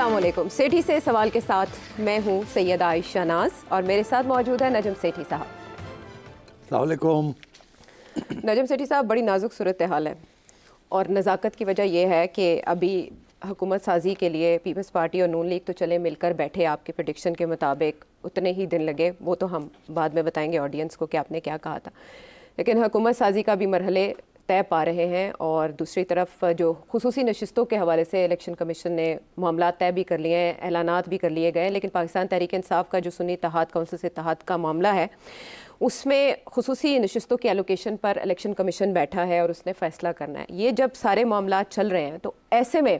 अस्सलामुअलैकुम। सेठी से सवाल के साथ मैं हूँ सैयदा आयशा नाज और मेरे साथ मौजूद है नजम सेठी साहब। अस्सलामुअलैकुम। नजम सेठी साहब, बड़ी नाजुक सूरत हाल है और नज़ाकत की वजह यह है कि अभी हुकूमत साजी के लिए पीपल्स पार्टी और नून लीग तो चले मिलकर बैठे, आपके प्रेडिक्शन के मुताबिक उतने ही दिन लगे, वो तो हम बाद में बताएंगे ऑडियंस को कि आपने क्या कहा था, लेकिन हुकूमत साजी का भी मरहले तय पा रहे हैं। और दूसरी तरफ जो खुसूसी नशिस्तों के हवाले से इलेक्शन कमीशन ने मामला तय भी कर लिए हैं, ऐलानात भी कर लिए गए, लेकिन पाकिस्तान तहरीक इंसाफ का जो सुन्नी इत्तेहाद काउंसिल से इत्तेहाद का मामला है उसमें खुसूसी नशिस्तों की एलोकेशन पर इलेक्शन कमीशन बैठा है और उसने फ़ैसला करना है। ये जब सारे मामला चल रहे हैं तो ऐसे में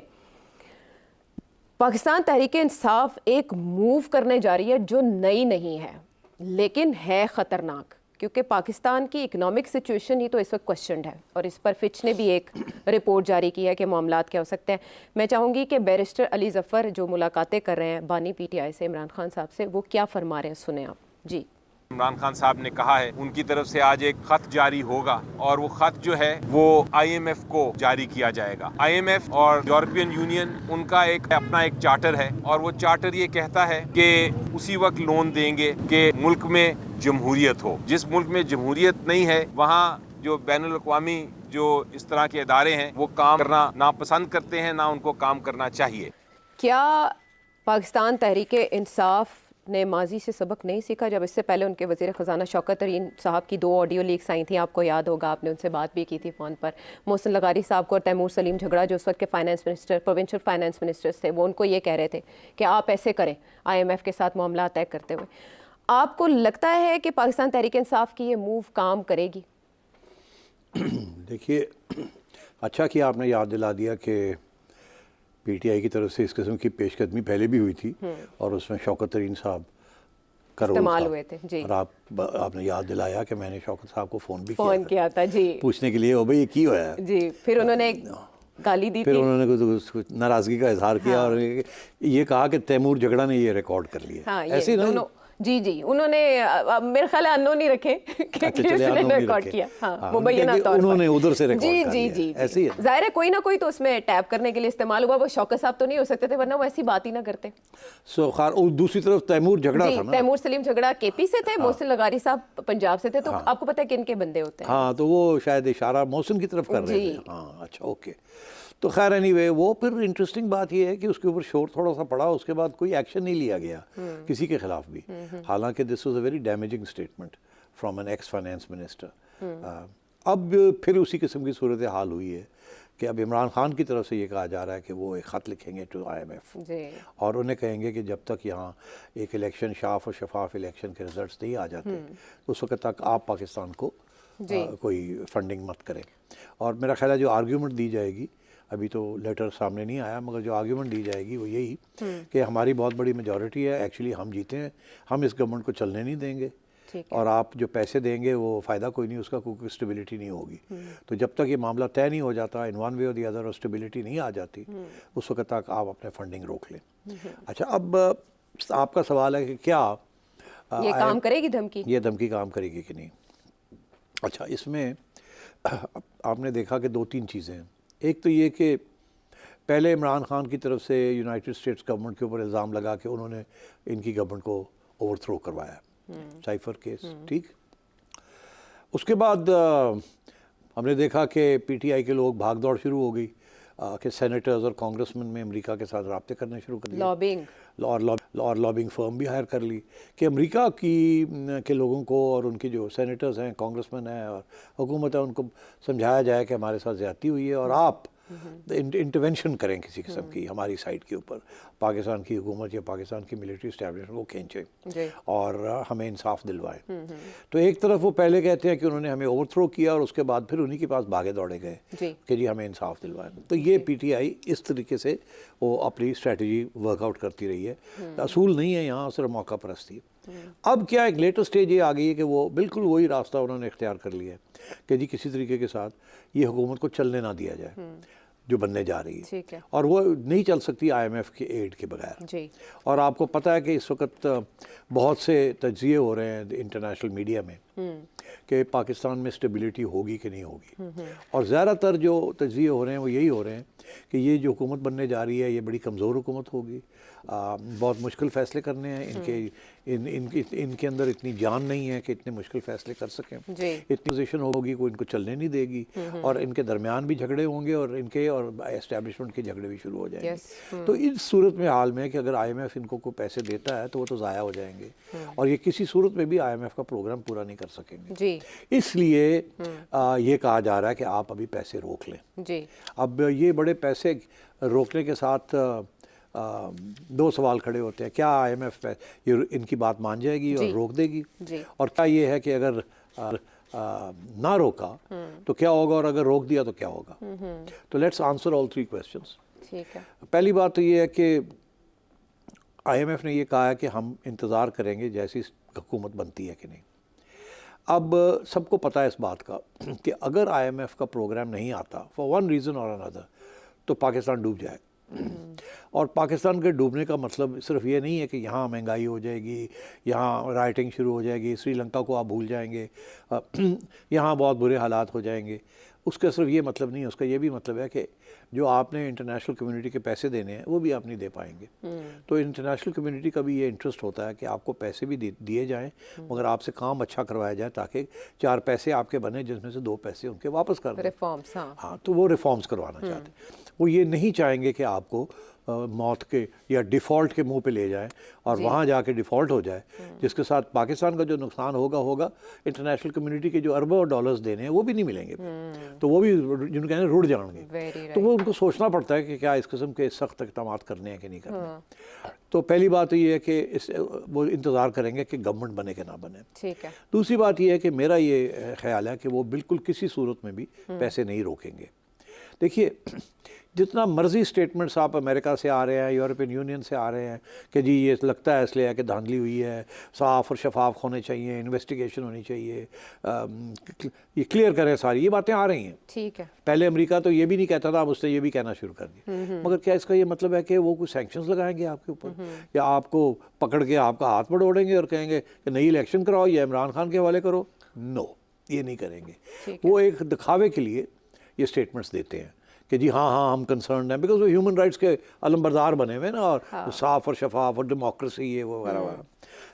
पाकिस्तान तहरीक इंसाफ एक मूव करने जा रही है जो नई नहीं है लेकिन है ख़तरनाक, क्योंकि पाकिस्तान की इकनॉमिक सिचुएशन ही तो इस वक्त क्वेश्चनड है और इस पर फिच ने भी एक रिपोर्ट जारी की है कि मामलात क्या हो सकते हैं। मैं चाहूँगी कि बैरिस्टर अली ज़फ़र जो मुलाकातें कर रहे हैं बानी PTI से इमरान खान साहब से, वो क्या फरमा रहे हैं, सुने आप जी। इमरान खान साहब ने कहा है उनकी तरफ से आज एक खत जारी होगा और वो खत जो है वो IMF को जारी किया जाएगा। IMF और यूरोपियन यूनियन उनका अपना एक चार्टर है और वो चार्टर ये कहता है कि उसी वक्त लोन देंगे कि मुल्क में जमहूरियत हो। जिस मुल्क में जमहूरियत नहीं है वहाँ जो बैनुल अक़वामी जो इस तरह के इदारे हैं वो काम करना नापसंद करते हैं, ना उनको काम करना चाहिए। क्या पाकिस्तान तहरीक इंसाफ ने माजी से सबक नहीं सीखा? जब इससे पहले उनके वज़ीर ख़जाना शौकत तरीन साहब की 2 ऑडियो लीक्स आई थी, आपको याद होगा, आपने उनसे बात भी की थी फ़ोन पर। मोहसिन लगारी साहब को और तैमूर सलीम झगड़ा जो उस वक्त के finance minister, provincial finance ministers थे, वो उनको ये कह रहे थे कि आप ऐसे करें IMF के साथ मामला तय करते हुए। आपको लगता है कि पाकिस्तान तहरीक इंसाफ की ये मूव काम करेगी? देखिए, अच्छा कि आपने याद दिला दिया कि PTI की तरफ से इस किस्म की पेशकदमी पहले भी हुई थी और उसमें शौकत तरीन साहब इस्तेमाल हुए थे जी। और आपने याद दिलाया कि मैंने शौकत साहब को फ़ोन किया था जी, पूछने के लिए ओ भाई ये की हुआ है जी। फिर उन्होंने गाली दी, फिर थी। उन्होंने कुछ नाराज़गी का इजहार किया और ये कहा कि तैमूर झगड़ा ने ये रिकॉर्ड कर लिया। हाँ, ऐसे ना जी जी, उन्होंने मेरे ख्याल है अननोन ही रखे कि किसने रिकॉर्ड किया। हाँ, मुबैना तौर पर उन्होंने उधर से रिकॉर्ड जी कर जी लिया। जी ऐसे ही जाहिर है कोई ना कोई तो उसमें टैप करने के लिए इस्तेमाल हुआ। वो शौकत साहब तो नहीं हो सकते थे, वरना वो ऐसी बात ही ना करते। दूसरी तरफ तैमूर झगड़ा था ना, तैमूर सलीम झगड़ा KP से थे, मोहसिन लगारी साहब पंजाब से थे, तो आपको पता है किन के बंदे होते हैं। हाँ, तो वो शायद इशारा मोहसिन की तरफ कर रहे थे। हाँ, अच्छा, ओके। तो खैर एनीवे, वो फिर इंटरेस्टिंग बात ये है कि उसके ऊपर शोर थोड़ा सा पड़ा, उसके बाद कोई एक्शन नहीं लिया गया किसी के खिलाफ भी। हालांकि this was a very damaging statement from an ex finance minister. अब फिर उसी किस्म की सूरत हाल हुई है कि अब इमरान खान की तरफ से ये कहा जा रहा है कि वो एक ख़त लिखेंगे टू IMF और उन्हें कहेंगे कि जब तक यहाँ एक इलेक्शन शाफ और शफाफ इलेक्शन के रिजल्ट नहीं आ जाते उस वक्त तक आप पाकिस्तान को कोई फंडिंग मत करें। और मेरा ख्याल है जो आर्ग्यूमेंट दी जाएगी, अभी तो लेटर सामने नहीं आया, मगर जो आर्ग्यूमेंट दी जाएगी वो यही कि हमारी बहुत बड़ी मेजॉरिटी है, एक्चुअली हम जीते हैं, हम इस गवर्नमेंट को चलने नहीं देंगे और आप जो पैसे देंगे वो फ़ायदा कोई नहीं, उसका कोई स्टेबिलिटी नहीं होगी। तो जब तक ये मामला तय नहीं हो जाता इन वन वे और दी अदर और स्टेबिलिटी नहीं आ जाती उस वक्त तक आप अपने फंडिंग रोक लें। अच्छा, अब आपका सवाल है कि क्या ये काम करेगी धमकी? ये धमकी काम करेगी कि नहीं? अच्छा, इसमें आपने देखा कि 2-3 चीज़ें हैं। एक तो ये कि पहले इमरान खान की तरफ से यूनाइटेड स्टेट्स गवर्नमेंट के ऊपर इल्ज़ाम लगा कि उन्होंने इनकी गवर्नमेंट को ओवरथ्रो करवाया, साइफर केस, ठीक। उसके बाद हमने देखा कि PTI के लोग भाग दौड़ शुरू हो गई कि सेनेटर्स और कांग्रेसमैन में अमेरिका के साथ रब्ते करने शुरू कर दिए, लॉबिंग फर्म भी हायर कर ली कि अमेरिका के लोगों को और उनके जो सेनेटर्स हैं, कांग्रेसमैन हैं और हुकूमत है, उनको समझाया जाए कि हमारे साथ ज़्यादती हुई है और आप इंटरवेंशन करें किसी किस्म की हमारी साइड के ऊपर, पाकिस्तान की हुकूमत या पाकिस्तान की मिलिट्री इस्टेब्लिशमेंट को खींचें और हमें इंसाफ दिलवाएं। तो एक तरफ वो पहले कहते हैं कि उन्होंने हमें ओवरथ्रो किया और उसके बाद फिर उन्हीं के पास भागे दौड़े गए कि जी हमें इंसाफ दिलवाएं। तो ये PTI इस तरीके से वो अपनी स्ट्रैटेजी वर्कआउट करती रही है। असूल नहीं है यहाँ, सिर्फ मौका परस्ती। अब क्या एक लेटेस्ट स्टेज ये आ गई है कि वो बिल्कुल वही रास्ता उन्होंने इख्तियार कर लिया है कि जी किसी तरीके के साथ ये हुकूमत को चलने ना दिया जाए जो बनने जा रही है, और वो नहीं चल सकती IMF के एड के बगैर। और आपको पता है कि इस वक्त बहुत से तज्जिए हो रहे हैं इंटरनेशनल मीडिया में कि पाकिस्तान में स्टेबिलिटी होगी कि नहीं होगी। और ज़्यादातर जो तज्ज़िये हो रहे हैं वो यही हो रहे हैं कि ये जो हुकूमत बनने जा रही है ये बड़ी कमज़ोर हुकूमत होगी, बहुत मुश्किल फ़ैसले करने हैं, इनके अंदर इतनी जान नहीं है कि इतने मुश्किल फ़ैसले कर सकें, इतनी पोजीशन होगी कोई इनको चलने नहीं देगी, और इनके दरमियान भी झगड़े होंगे और इनके और एस्टेब्लिशमेंट के झगड़े भी शुरू हो जाएंगे। तो इस सूरत में हाल में कि अगर IMF इनको कोई पैसे देता है तो वो तो ज़ाया हो जाएंगे और ये किसी सूरत में भी IMF का प्रोग्राम पूरा नहीं कर सकेंगे। इसलिए ये कहा जा रहा है कि आप अभी पैसे रोक लें। अब ये बड़े पैसे रोकने के साथ दो सवाल खड़े होते हैं, क्या IMF ये इनकी बात मान जाएगी और रोक देगी, और क्या ये है कि अगर ना रोका तो क्या होगा और अगर रोक दिया तो क्या होगा। तो लेट्स आंसर ऑल 3 क्वेश्चंस। पहली बात तो ये है कि IMF ने ये कहा है कि हम इंतज़ार करेंगे जैसी हुकूमत बनती है कि नहीं। अब सबको पता है इस बात का कि अगर IMF का प्रोग्राम नहीं आता फॉर वन रीज़न और अनदर तो पाकिस्तान डूब जाए। और पाकिस्तान के डूबने का मतलब सिर्फ ये नहीं है कि यहाँ महंगाई हो जाएगी, यहाँ राइटिंग शुरू हो जाएगी, श्रीलंका को आप भूल जाएंगे, यहाँ बहुत बुरे हालात हो जाएंगे। उसका सिर्फ ये मतलब नहीं है, उसका ये भी मतलब है कि जो आपने इंटरनेशनल कम्युनिटी के पैसे देने हैं वो भी आप नहीं दे पाएंगे। तो इंटरनेशनल कम्युनिटी का भी ये इंटरेस्ट होता है कि आपको पैसे भी दिए जाएं मगर आपसे काम अच्छा करवाया जाए ताकि 4 पैसे आपके बने जिसमें से 2 पैसे उनके वापस कर दें। रिफॉर्म्स, हाँ, तो वो रिफॉर्म्स करवाना चाहते हैं। वो ये नहीं चाहेंगे कि आपको मौत के या डिफ़ॉल्ट के मुंह पे ले जाएं और वहाँ जाके डिफ़ॉल्ट हो जाए, जिसके साथ पाकिस्तान का जो नुकसान होगा इंटरनेशनल कम्युनिटी के जो अरबों डॉलर्स देने हैं वो भी नहीं मिलेंगे। तो वो भी जिनको कहते हैं रुड़ जाएंगे। तो वो उनको सोचना पड़ता है कि क्या इस किस्म के सख्त इक़दाम करने हैं कि नहीं करने। तो पहली बात तो ये है कि वो इंतज़ार करेंगे कि गवर्नमेंट बने कि ना बने। ठीक है। दूसरी बात ये है कि मेरा ये ख्याल है कि वो बिल्कुल किसी सूरत में भी पैसे नहीं रोकेंगे। देखिए, जितना मर्जी स्टेटमेंट्स आप अमेरिका से आ रहे हैं, यूरोपियन यूनियन से आ रहे हैं कि जी ये लगता है इसलिए कि धांधली हुई है, साफ़ और शफाफ होने चाहिए, इन्वेस्टिगेशन होनी चाहिए, ये क्लियर करें, सारी ये बातें आ रही हैं। ठीक है। पहले अमेरिका तो ये भी नहीं कहता था, अब उसने ये भी कहना शुरू कर दिया। मगर क्या इसका ये मतलब है कि वो कुछ सैंक्शंस लगाएंगे आपके ऊपर या आपको पकड़ के आपका हाथ बड़ोड़ेंगे और कहेंगे कि नई इलेक्शन कराओ या इमरान खान के हवाले करो? नो, ये नहीं करेंगे। वो एक दिखावे के लिए ये स्टेटमेंट्स देते हैं कि जी हाँ हम कंसर्न हैं, बिकॉज वो ह्यूमन राइट्स के अलमबरदार बने हुए ना, और साफ़ और शफाफ और डेमोक्रेसी ये वो वगैरह वगैरह,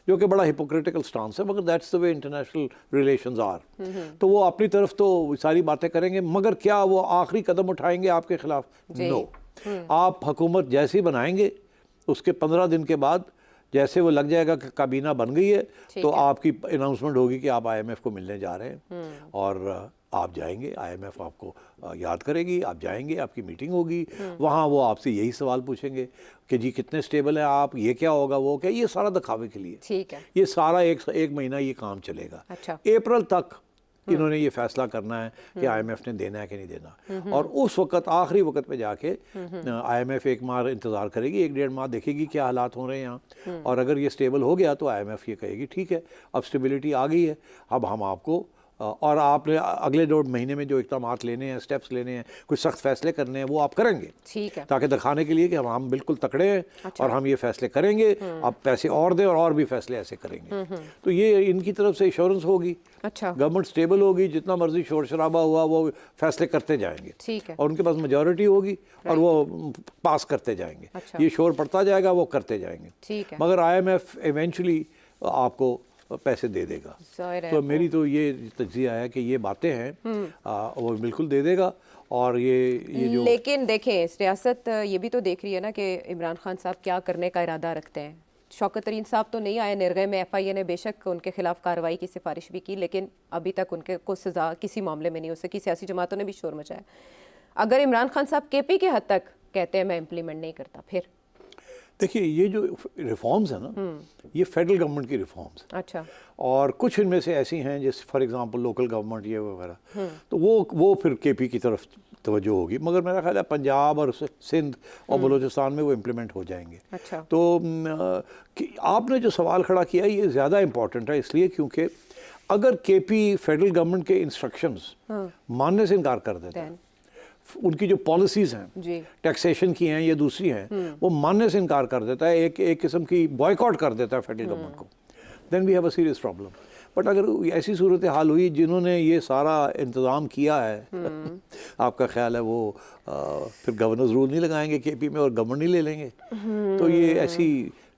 जो कि बड़ा हिपोक्रिटिकल स्टांस है, मगर that's the way international relations are. तो वो अपनी तरफ तो सारी बातें करेंगे, मगर क्या वो आखिरी कदम उठाएंगे आपके खिलाफ? नो। आप हुकूमत जैसी बनाएंगे उसके 15 दिन के बाद जैसे वो लग जाएगा कि काबीना बन गई है तो आपकी अनाउंसमेंट होगी कि आप IMF को मिलने जा रहे हैं और आप जाएंगे, IMF आपको याद करेगी, आप जाएंगे, आपकी मीटिंग होगी, वहाँ वो आपसे यही सवाल पूछेंगे कि जी कितने स्टेबल हैं आप, ये क्या होगा, वो क्या, ये सारा दिखावे के लिए। ठीक है। ये सारा एक महीना ये काम चलेगा। अच्छा। अप्रैल तक इन्होंने ये फैसला करना है कि IMF ने देना है कि नहीं देना, और उस वक्त आखिरी वक्त पे जाके IMF 1 माह इंतज़ार करेगी, 1-1.5 माह देखेगी क्या हालात हो रहे हैं यहाँ, और अगर ये स्टेबल हो गया तो IMF ये कहेगी ठीक है अब स्टेबिलिटी आ गई है, अब हम आपको और आपने अगले 2 महीने में जो इक़दामात लेने हैं, स्टेप्स लेने हैं, कुछ सख्त फैसले करने हैं वो आप करेंगे। ठीक है। ताकि दिखाने के लिए कि हम बिल्कुल तकड़े हैं। अच्छा। और हम ये फैसले करेंगे, आप पैसे और दें और भी फैसले ऐसे करेंगे। तो ये इनकी तरफ से इंश्योरेंस होगी। अच्छा। गवर्नमेंट स्टेबल होगी, जितना मर्जी शोर शराबा हुआ वो फैसले करते जाएंगे। ठीक है। और उनके पास मेजॉरिटी होगी और वो पास करते जाएंगे। अच्छा। ये शोर पड़ता जाएगा, वो करते जाएंगे। ठीक है। मगर IMF इवेंचुअली आपको पैसे दे देगा। तो मेरी तो ये तज्जिया है कि ये बातें हैं वो बिल्कुल दे देगा। और ये जो लेकिन देखें रियासत ये भी तो देख रही है ना कि इमरान खान साहब क्या करने का इरादा रखते हैं। शौकत तरीन साहब तो नहीं आए निर्गय में, FIA ने बेशक उनके खिलाफ कार्रवाई की सिफारिश भी की, लेकिन अभी तक उनके को सज़ा किसी मामले में नहीं हो सकी। सियासी जमातों ने भी शोर मचाया। अगर इमरान खान साहब KP के हद तक कहते हैं मैं इम्प्लीमेंट नहीं करता, फिर देखिए ये जो रिफॉर्म्स है ना, ये फेडरल गवर्नमेंट की रिफॉर्म्स। अच्छा। और कुछ इनमें से ऐसी हैं जैसे फॉर एग्जांपल लोकल गवर्नमेंट ये वगैरह, तो वो फिर KP की तरफ तवज्जो होगी, मगर मेरा ख्याल है पंजाब और सिंध और बलूचिस्तान में वो इम्प्लीमेंट हो जाएंगे। अच्छा। तो आपने जो सवाल खड़ा किया ये ज़्यादा इम्पॉर्टेंट है, इसलिए क्योंकि अगर KP फेडरल गवर्नमेंट के इंस्ट्रक्शंस मानने से इनकार कर देता है, उनकी जो पॉलिसीज़ हैं टैक्सेशन की हैं या दूसरी हैं वो मानने से इनकार कर देता है, एक किस्म की बॉयकॉट कर देता है फेडरल गवर्नमेंट को, then we have a serious problem. But अगर ऐसी सूरत हाल हुई जिन्होंने ये सारा इंतज़ाम किया है आपका ख्याल है वो फिर गवर्नर्स रूल नहीं लगाएंगे केपी में और गवर्नर नहीं ले लेंगे? तो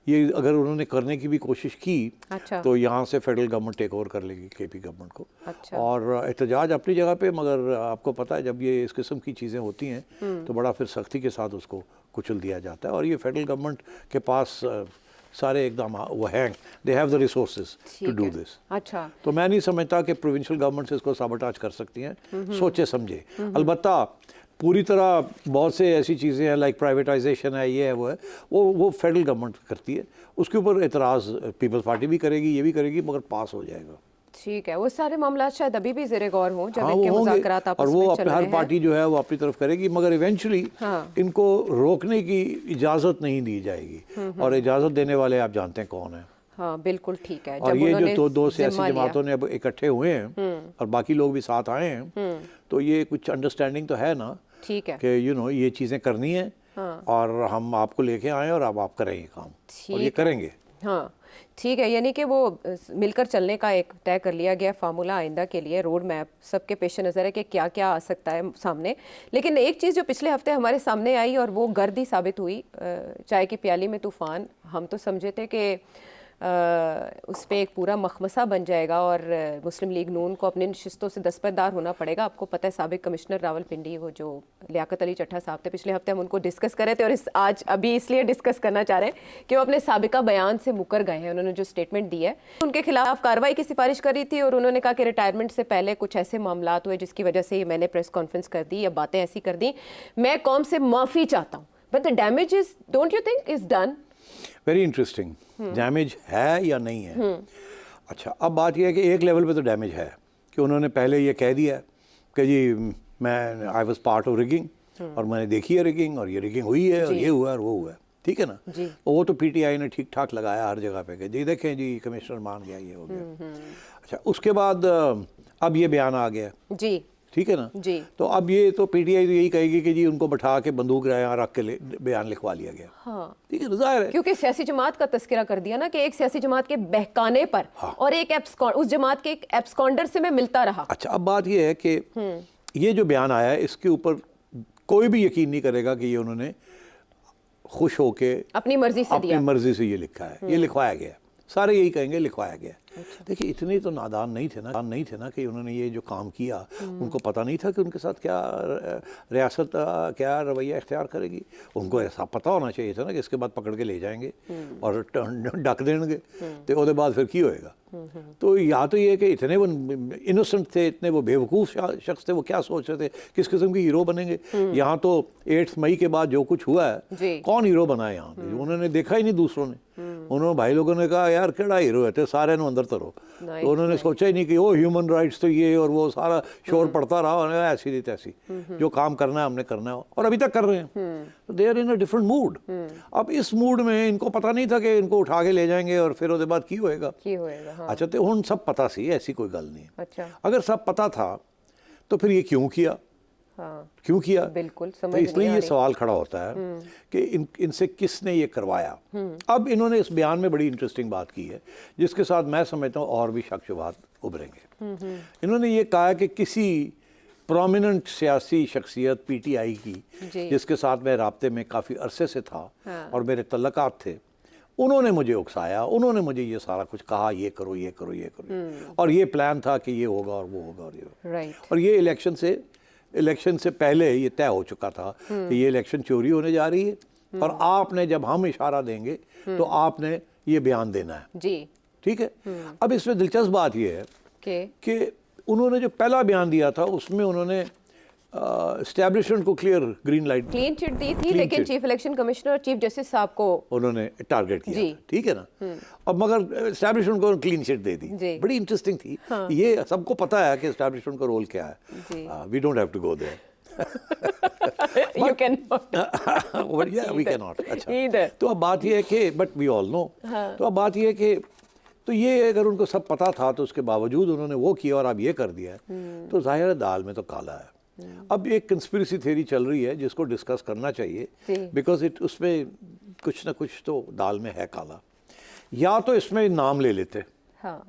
ये अगर उन्होंने करने की भी कोशिश की अच्छा। तो यहाँ से फेडरल गवर्नमेंट टेक ओवर कर लेगी केपी गवर्नमेंट को। अच्छा। और एहतजाज अपनी जगह पे, मगर आपको पता है जब ये इस किस्म की चीज़ें होती हैं तो बड़ा फिर सख्ती के साथ उसको कुचल दिया जाता है। और ये फेडरल गवर्नमेंट के पास सारे एकदम वो हैं, they have the resources to do this. अच्छा। तो मैं नहीं समझता कि प्रोविंशियल गवर्नमेंट इसको साबोटाज कर सकती हैं, सोचे समझे। अलबत्ता पूरी तरह बहुत से ऐसी चीज़ें हैं लाइक प्राइवेटाइजेशन है, ये है वो है, वो फेडरल गवर्नमेंट करती है, उसके ऊपर एतराज़ पीपल्स पार्टी भी करेगी, ये भी करेगी, मगर पास हो जाएगा। ठीक है, वो सारे मामला शायद अभी भी ज़ेरे गौर हों जब हाँ, इनके वो होंगे मुज़ाकरात आपस और वो में अपने चल हर रहे पार्टी जो है वो अपनी तरफ करेगी, मगर इवेंचुअली इनको रोकने की इजाज़त नहीं दी जाएगी। और इजाज़त देने वाले आप जानते हैं कौन है। हाँ बिल्कुल ठीक है। और जब ये उन्होंने जो दो सियासी जिम्मा लिया। जमातों ने अब इकट्ठे हुए हैं और बाकी लोग भी साथ आए हैं, तो ये कुछ अंडरस्टैंडिंग तो है ना ठीक है कि ये चीज़ें करनी है और हम आपको लेके आए और अब आप करेंगे काम और ये करेंगे। हाँ ठीक है, यानी कि वो मिलकर चलने का एक तय कर लिया गया फार्मूला आइंदा के लिए, रोड मैप सबके पेश नज़र है कि क्या क्या आ सकता है सामने। लेकिन एक चीज़ जो पिछले हफ्ते हमारे सामने आई और वो गर्द ही साबित हुई, चाय की प्याली में तूफ़ान, हम तो समझे थे कि उस पर एक पूरा मखमसा बन जाएगा और मुस्लिम लीग नून को अपनी नशिस्तों से दस्तबरदार होना पड़ेगा। आपको पता है साबिक कमिश्नर रावलपिंडी, वो जो लियाकत अली चट्टा साहब थे, पिछले हफ्ते हम उनको डिस्कस कर रहे थे और आज अभी इसलिए डिस्कस करना चाह रहे हैं कि वो अपने साबिका बयान से मुकर गए हैं। उन्होंने जो स्टेटमेंट दी है उनके खिलाफ कार्रवाई की सिफारिश करी थी और उन्होंने कहा कि रिटायरमेंट से पहले कुछ ऐसे मामला हुए जिसकी वजह से मैंने प्रेस कॉन्फ्रेंस कर दी या बातें ऐसी कर दी, मैं कौम से माफ़ी चाहता हूँ, but the damage is, don't you think, is done? Very interesting. Damage है या नहीं है? अच्छा, अब बात यह है कि एक लेवल पे तो डैमेज है कि उन्होंने पहले ये कह दिया कि जी मैं I was part of rigging और मैंने देखी है रिगिंग और ये रिगिंग हुई है और ये हुआ और वो हुआ है, ठीक है ना। वो तो पीटीआई ने ठीक ठाक लगाया हर जगह पे कि जी देखें जी कमिश्नर मान गया, ये हो गया। अच्छा, उसके बाद अब ये बयान आ गया जी, ठीक है ना जी। तो अब ये तो पीटीआई तो यही कहेगी कि जी उनको बैठा के बंदूक यहाँ रख के बयान लिखवा लिया गया। हाँ ठीक है, जाहिर है क्योंकि सियासी जमात का तस्करा कर दिया ना कि एक सियासी जमात के बहकाने पर और एक उस जमात के एक एब्सकॉन्डर से मैं मिलता रहा। अच्छा, अब बात ये है कि ये जो बयान आया है इसके ऊपर कोई भी यकीन नहीं करेगा कि ये उन्होंने खुश होके अपनी मर्जी से दिया, अपनी मर्जी से ये लिखा है, ये लिखवाया गया। सारे यही कहेंगे लिखवाया गया। देखिए इतने तो नादान नहीं थे ना कि उन्होंने ये जो काम किया उनको पता नहीं था कि उनके साथ क्या रियासत क्या रवैया इख्तियार करेगी। उनको ऐसा पता होना चाहिए था ना कि इसके बाद पकड़ के ले जाएंगे और ढक देंगे तो उसके बाद फिर की होएगा। तो या तो ये कि इतने वो इनोसेंट थे, इतने वो बेवकूफ़ शख्स थे, वो क्या सोच रहे थे किस किस्म की हीरो बनेंगे। यहाँ तो 8 मई के बाद जो कुछ हुआ है कौन हीरो बना है यहाँ पे, उन्होंने देखा ही नहीं दूसरों ने। उन्होंने भाई लोगों ने कहा यार केड़ा हीरो है, तो सारे ने अंदर तरो। तो उन्होंने सोचा ही नहीं कि वो ह्यूमन राइट्स तो ये और वो सारा शोर पड़ता रहा, उन्होंने कहा ऐसी नहीं तैसी, जो काम करना है हमने करना है और अभी तक कर रहे हैं। तो they are in a different mood. अब इस मूड में इनको पता नहीं था कि इनको उठा के ले जाएंगे और फिर उसके बाद की होएगा। हाँ। अच्छा, तो हुन सब पता सी, ऐसी कोई गल नहीं। अच्छा, अगर सब पता था तो फिर ये क्यों किया? हाँ क्यों किया? बिल्कुल तो समझ इसलिए ये सवाल खड़ा होता है कि इनसे किसने ये करवाया। अब इन्होंने इस बयान में बड़ी इंटरेस्टिंग बात की है जिसके साथ मैं समझता हूँ और भी शक शुबहात उभरेंगे। इन्होंने ये कहा कि किसी प्रोमिनेंट सियासी शख्सियत पीटीआई की जिसके साथ मैं राब्ते में काफ़ी अरसे से था और मेरे तल्लकात थे, उन्होंने मुझे उकसाया, उन्होंने मुझे ये सारा कुछ कहा, ये करो ये करो ये करो, और ये प्लान था कि ये होगा और वो होगा और ये राइट। और ये इलेक्शन से पहले ये तय हो चुका था कि ये इलेक्शन चोरी होने जा रही है और आपने जब हम इशारा देंगे तो आपने ये बयान देना है जी, ठीक है। अब इसमें दिलचस्प बात ये है कि उन्होंने जो पहला बयान दिया था उसमें उन्होंने एस्टैब्लिशमेंट को क्लीन चिट दी थी, लेकिन चीफ इलेक्शन कमिश्नर और चीफ जस्टिस साहब को उन्होंने टारगेट किया था, ठीक है ना। अब मगर एस्टैब्लिशमेंट को क्लीन चिट दे दी, बड़ी इंटरेस्टिंग थी। हाँ। ये सबको पता है कि एस्टैब्लिशमेंट का रोल क्या है। We don't have to go there. You cannot. Yeah, we cannot. अच्छा, तो अब बात ये है कि बट वी ऑल नो। तो अब बात ये है कि तो ये अगर उनको सब पता था तो उसके बावजूद उन्होंने वो किया और अब ये कर दिया है तो जाहिर है दाल में तो काला है। अब एक कंस्पिरेसी थ्योरी चल रही है जिसको डिस्कस करना चाहिए बिकॉज उसमें कुछ ना कुछ तो दाल में है काला। या तो इसमें नाम ले लेते, हाँ।